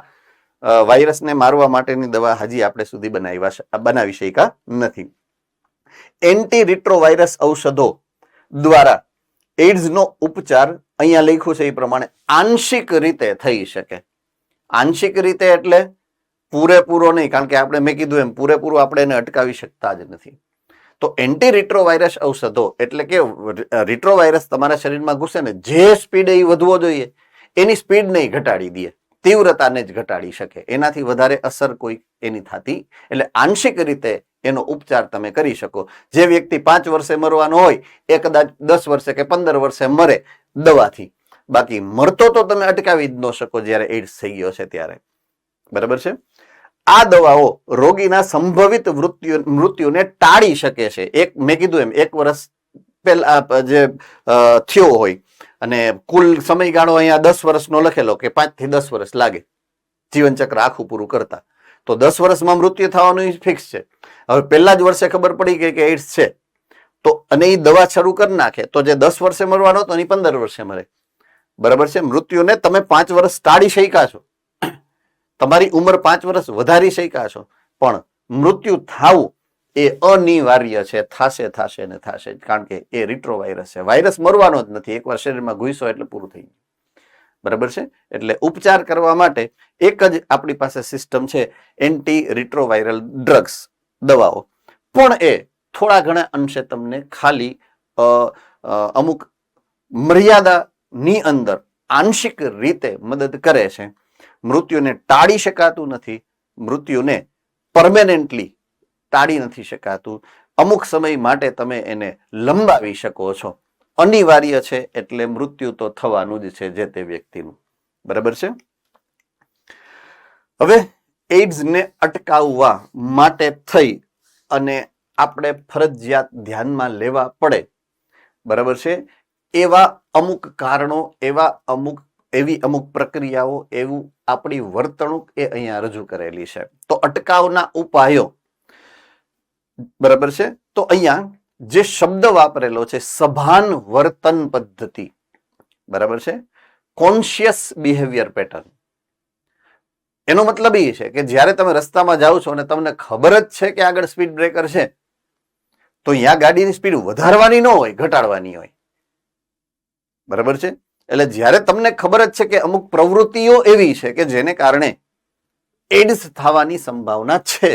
વાયરસને મારવા માટેની દવા હજી આપણે સુધી બનાવી શક્યા નથી. એન્ટી રિટ્રોવાયરસ ઔષધો દ્વારા એઇડ્સનો ઉપચાર અહીંયા લખ્યું છે એ પ્રમાણે આંશિક રીતે થઈ શકે. આંશિક રીતે એટલે પૂરેપૂરો નહીં, કારણ કે આપણે મેં કીધું એમ પૂરેપૂરું આપણે એને અટકાવી શકતા જ નથી. તો એન્ટી રિટ્રોવાયરસ ઔષધો એટલે કે રિટ્રોવાયરસ તમારા શરીરમાં ઘૂસે ને જે સ્પીડ એ વધવો જોઈએ એની સ્પીડ નહીં ઘટાડી દે, તીવ્રતાને જ ઘટાડી શકે. એનાથી વધારે અસર કોઈ એની થતી, એટલે આંશિક રીતે એનો ઉપચાર તમે કરી શકો. જે વ્યક્તિ 5 વર્ષે મરવાનો હોય એ કદાચ 10 વર્ષે કે 15 વર્ષે મરે દવાથી, બાકી મરતો તો તમે અટકાવી જ ન શકો જ્યારે એઇડ્સ થઈ ગયો છે ત્યારે. બરાબર છે. આ દવાઓ રોગીના સંભવિત મૃત્યુને ટાળી શકે છે. મેં કીધું એમ 1 વર્ષ પહેલા જે થયો હોય અને કુલ સમયગાળો અહીંયા 10 વર્ષનો લખેલો કે 5 થી 10 વર્ષ લાગે જીવનચક્ર આખું પૂરું કરતા, તો 10 વર્ષમાં મૃત્યુ થવાનું ફિક્સ છે. હવે પહેલા જ વર્ષે ખબર પડી ગઈ કે એઇડ્સ છે તો અને એ દવા શરૂ કરી નાખે તો જે 10 વર્ષે મરવાનો હતો એ 15 વર્ષે મરે. બરાબર છે. મૃત્યુને તમે 5 વર્ષ ટાળી શક્યા છો, તમારી ઉંમર 5 વર્ષ વધારી શક્યા છો, પણ મૃત્યુ થવું એ અનિવાર્ય છે. થશે ને થશે, કારણ કે એ રિટ્રોવાયરસ છે. વાયરસ મરવાનો જ નથી, એકવાર શરીરમાં ઘૂસ્યો એટલે પૂરું થઈ ગયું. બરાબર છે. એટલે ઉપચાર કરવા માટે એક જ આપણી પાસે સિસ્ટમ છે, એન્ટી રિટ્રોવાયરલ ડ્રગ્સ, દવાઓ. પણ એ થોડા ઘણા અંશે તમને ખાલી અમુક મર્યાદાની અંદર આંશિક રીતે મદદ કરે છે. મૃત્યુને ટાળી શકાતું નથી, મૃત્યુને પરમેનન્ટલી ટાળી નથી શકાતું. અમુક સમય માટે તમે એને લંબાવી શકો છો. અનિવાર્ય છે એટલે મૃત્યુ તો થવાનું જ છે જે તે વ્યક્તિનું. બરાબર છે. હવે એઇડ્સને અટકાવવા માટે થઈ અને આપણે ફરજિયાત ધ્યાનમાં લેવા પડે, બરાબર છે, એવા અમુક કારણો, એવી અમુક પ્રક્રિયાઓ, એવું આપણી વર્તણૂક એ અહીંયા રજૂ કરેલી છે. તો અટકાવના ઉપાયો, બરાબર છે. તો અહીંયા જે શબ્દ વાપરેલો છે સભાન વર્તન પદ્ધતિ, બરાબર છે, કોન્શિયસ બિહેવિયર પેટર્ન. એનો મતલબ એ છે કે જ્યારે તમે રસ્તામાં જાઓ છો અને તમને ખબર જ છે કે આગળ સ્પીડ બ્રેકર છે તો અહીંયા ગાડીની સ્પીડ વધારવાની ન હોય, ઘટાડવાની હોય. બરાબર છે. એટલે જ્યારે તમને ખબર જ છે કે અમુક પ્રવૃત્તિઓ એવી છે કે જેને કારણે એઇડ્સ થવાની સંભાવના છે,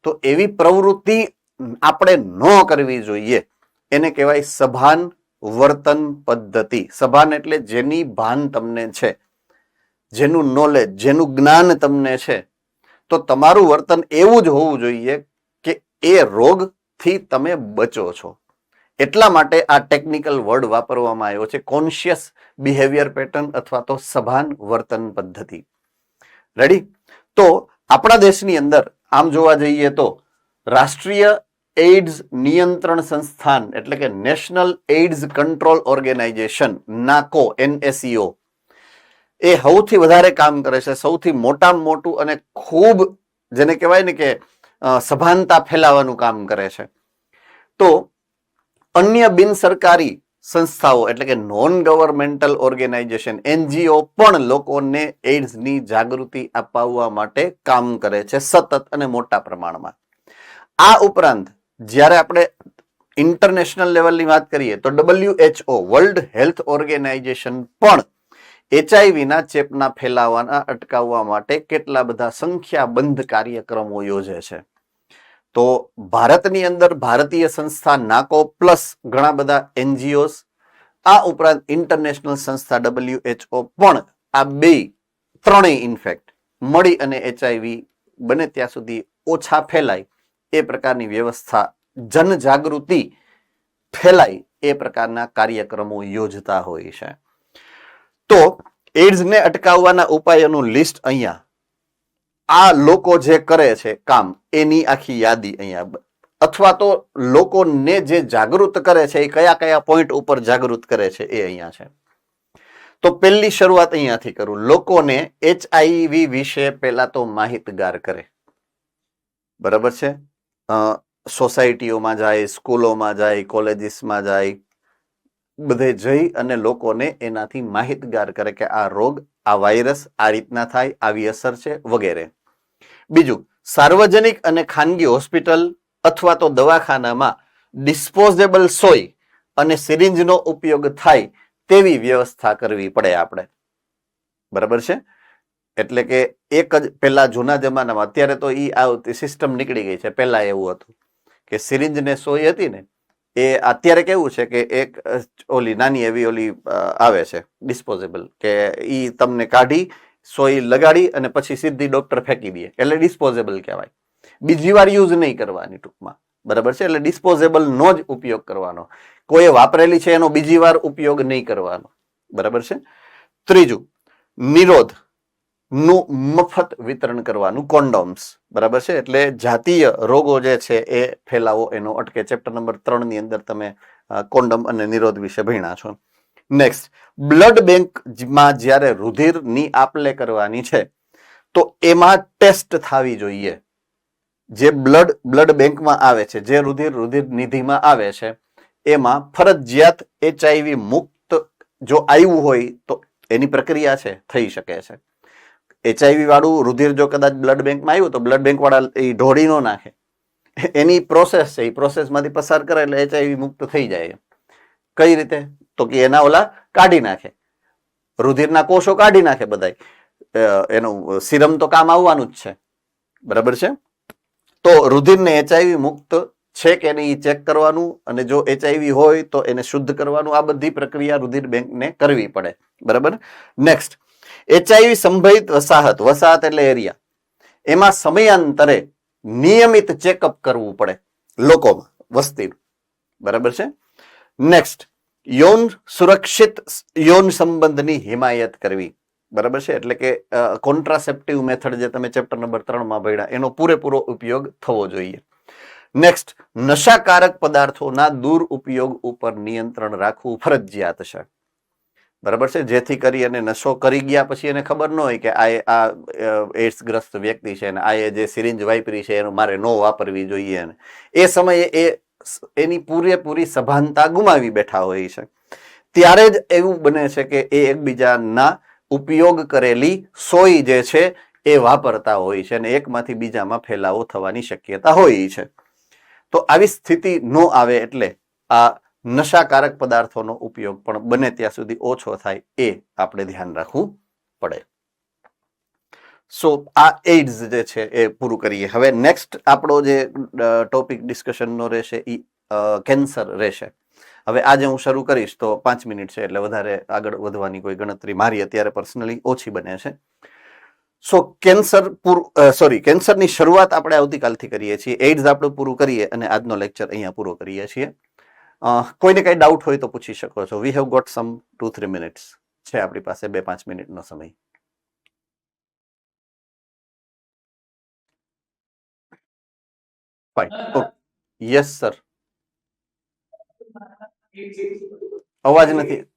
તો એવી પ્રવૃત્તિ આપણે ન કરવી જોઈએ. એને કહેવાય સભાન વર્તન પદ્ધતિ. સભાન એટલે જેની ભાન તમને છે, જેનું નોલેજ, જેનું જ્ઞાન તમને છે, તો તમારું વર્તન એવું જ હોવું જોઈએ કે એ રોગથી તમે બચો છો. એટલા માટે આ ટેકનિકલ વર્ડ વાપરવામાં આવ્યો છે, કોન્શિયસ બિહેવિયર પેટર્ન અથવા તો સભાન વર્તન પદ્ધતિ. રેડી? તો આપણા દેશની અંદર આમ જોવા જઈએ તો રાષ્ટ્રીય એઇડ્સ નિયંત્રણ સંસ્થાન એટલે કે national AIDS control organisation, NACO, NACO, એ સૌથી વધારે કામ કરે છે. સૌથી મોટામાં મોટું અને ખૂબ જેને કહેવાય ને કે સભાનતા ફેલાવાનું કામ કરે છે. તો અન્ય બિન સરકારી સંસ્થાઓ એટલે કે નોન ગવર્મેન્ટલ ઓર્ગેનાઇઝેશન, NGO પણ લોકોને એઇડ્સની જાગૃતિ અપાવવા માટે કામ કરે છે સતત અને મોટા પ્રમાણમાં. આ ઉપરાંત જ્યારે આપણે ઇન્ટરનેશનલ લેવલની વાત કરીએ તો WHO, વર્લ્ડ હેલ્થ ઓર્ગેનાઇઝેશન પણ HIV ના ચેપના ફેલાવાના અટકાવવા માટે કેટલા બધા સંખ્યાબંધ કાર્યક્રમો યોજે છે. તો ભારતની અંદર ભારતીય સંસ્થા નાકો પ્લસ ઘણા બધા NGOs, આ ઉપરાંત ઇન્ટરનેશનલ સંસ્થા WHO પણ આ ત્રણેય ઇનફેક્ટ મળી અને HIV બને ત્યાં સુધી ઓછા ફેલાય એ પ્રકારની વ્યવસ્થા, જનજાગૃતિ ફેલાય એ પ્રકારના કાર્યક્રમો યોજતા હોય છે. તો એઇડ્સને અટકાવવાના ઉપાયોનું લિસ્ટ અહીંયા આ લોકો જે કરે છે કામ એની આખી યાદી અહીંયા, અથવા તો લોકોને જે જાગૃત કરે છે એ કયા કયા પોઈન્ટ ઉપર જાગૃત કરે છે એ અહીંયા છે. તો પહેલી શરૂઆત અહીંયાથી કરું. લોકોને HIV વિશે પહેલા તો માહિતગાર કરે. બરાબર છે. સોસાયટીઓમાં જાય, સ્કૂલોમાં જાય, કોલેજીસમાં જાય, બધે જઈ અને લોકોને એનાથી માહિતગાર કરે કે આ રોગ, આ વાયરસ આ રીતના થાય, આવી અસર છે વગેરે. બીજું, સાર્વજનિક અને ખાનગી હોસ્પિટલ અથવા તો દવાખાનામાં ડિસ્પોઝેબલ સોય અને સિરિંજનો ઉપયોગ થાય તેવી વ્યવસ્થા કરવી પડે આપણે. બરાબર છે? એટલે કે એક જ પેલા જૂના જમાનામાં, અત્યારે તો ઈ સિસ્ટમ નીકળી ગઈ છે, પહેલા એવું હતું કે સિરિંજ ને સોય હતી ને, એ અત્યારે કેવું છે કે એક ઓલી નાની એવી ઓલી આવે છે ડિસ્પોઝેબલ, કે ઈ તમને કાઢી સોય લગાડી અને પછી સીધી ડોક્ટર ફેંકી દે, એટલે ડિસ્પોઝેબલ કહેવાય. બીજી વાર યુઝ નહીં કરવાની ટૂંકમાં. બરાબર છે? એટલે ડિસ્પોઝેબલ નો જ ઉપયોગ કરવાનો. કોઈ વાપરેલી છે એનો બીજી વાર ઉપયોગ નહીં કરવાનો. બરાબર છે? ત્રીજું, નિરોધ નું મફત વિતરણ કરવાનું, કોન્ડોમ્સ. બરાબર છે? એટલે જાતીય રોગો જે છે એ ફેલાવો એનો અટકે. ચેપ્ટર નંબર 3 ની અંદર તમે કોન્ડોમ અને નિરોધ વિશે ભણ્યા છો. નેક્સ્ટ, બ્લડ બેંકમાં જ્યારે રુધિરની આપલે કરવાની છે તો એમાં ટેસ્ટ થવી જોઈએ. જે બ્લડ બેંકમાં આવે છે, જે રુધિર નિધિમાં આવે છે, એમાં ફરજિયાત HIV મુક્ત જો આવ્યું હોય તો એની પ્રક્રિયા છે, થઈ શકે છે. HIV વાળું રુધિર જો કદાચ બ્લડ બેંકમાં આવ્યું તો બ્લડ બેંક વાળા એ ઢોળી નો નાખે, એની પ્રોસેસ છે, એ પ્રોસેસમાંથી પસાર કરે એટલે HIV મુક્ત થઈ જાય. કઈ રીતે? તો કે એના ઓલા કાઢી નાખે, રુધિરના કોષો કાઢી નાખે બધાય. એનું સિરમ તો કામ આવવાનું જ છે. બરાબર છે? તો રુધિરને HIV મુક્ત છે કે નહીં ચેક કરવાનું, અને જો HIV હોય તો એને શુદ્ધ કરવાનું. આ બધી પ્રક્રિયા રુધિર બેંકને કરવી પડે. બરાબર? નેક્સ્ટ, HIV સંભવિત વસાહત એટલે એરિયા, એમાં સમયાંતરે નિયમિત ચેકઅપ કરવું પડે લોકોમાં, વસ્તીનું. બરાબર છે? નેક્સ્ટ, સુરક્ષિત યૌન સંબંધની હિમાયત કરવી. બરાબર છે? એટલે કે કોન્ટ્રાસેપ્ટિવ મેથડ જે તમે ચેપ્ટર નંબર 3 માં ભણ્યા એનો પૂરેપૂરો ઉપયોગ થવો જોઈએ. નેક્સ્ટ, નશાકારક પદાર્થોના દુરુપયોગ ઉપર નિયંત્રણ રાખવું ફરજિયાત છે. બરાબર છે? જેથી કરી અને નશો કરી ગયા પછી એને ખબર ન હોય કે આ એડ્સ ગ્રસ્ત વ્યક્તિ છે અને આ જે સિરિંજ વાપરી છે એનું મારે ન વાપરવી જોઈએ. એ સમયે એની પૂરેપૂરી સભાનતા ગુમાવી બેઠા હોય છે. ત્યારે જ એવું બને છે કે એ એકબીજાના ઉપયોગ કરેલી સોય જે છે એ વાપરતા હોય છે અને એકમાંથી બીજામાં ફેલાવો થવાની શક્યતા હોય છે. તો આવી સ્થિતિ ન આવે એટલે આ નશાકારક પદાર્થોનો ઉપયોગ પણ બને ત્યાં સુધી ઓછો થાય એ આપણે ધ્યાન રાખવું પડે. સો આ એઇડ્સ જે છે એ પૂરું કરીએ. હવે નેક્સ્ટ આપણો જે ટોપિક ડિસ્કશનનો રહેશે એ કેન્સર રહેશે. હવે આજે હું શરૂ કરીશ તો 5 મિનિટ છે એટલે વધારે આગળ વધવાની કોઈ ગણતરી મારી અત્યારે પર્સનલી ઓછી બને છે. સો કેન્સરની શરૂઆત આપણે આવતીકાલથી કરીએ છીએ. એઇડ્સ આપણે પૂરું કરીએ અને આજનો લેક્ચર અહીંયા પૂરો કરીએ છીએ. કોઈને કઈ ડાઉટ હોય તો પૂછી શકો છો. We have got some 2-3 minutes છે આપણી પાસે, 2-5 મિનિટનો સમય. ફાઇન. Yes sir.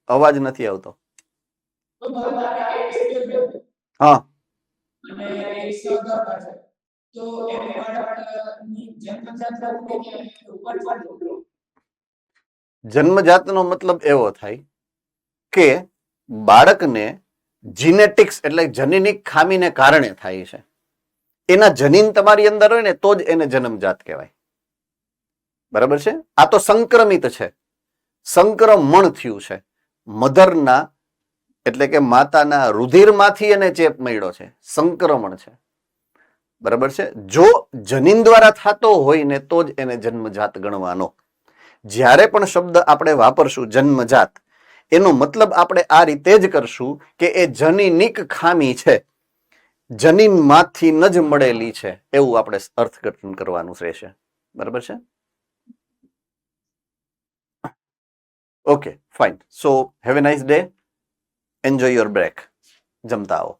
અવાજ નથી આવતો. હા, જન્મજાતનો મતલબ એવો થાય કે બાળકને જીનેટિક્સ એટલે જનીનિક ખામીને કારણે થાય છે. એના જનીન તમારી અંદર હોય ને તો જ એને જન્મજાત કહેવાય. બરાબર છે? આ તો સંક્રમિત છે, સંક્રમણ થયું છે. મધરના એટલે કે માતાના રુધિરમાંથી એને ચેપ મળ્યો છે, સંક્રમણ છે. બરાબર છે? જો જનીન દ્વારા થતો હોય ને તો જ એને જન્મજાત ગણવાનો. જ્યારે પણ શબ્દ આપણે વાપરશું જન્મજાત, એનો મતલબ આપણે આ રીતે જ કરશું કે એ જનીનિક ખામી છે, જનીનમાંથી ન જ મળેલી છે, એવું આપણે અર્થઘટન કરવાનું રહેશે. બરાબર છે? Okay, fine. So have a nice day. Enjoy your break. જમતા આવો.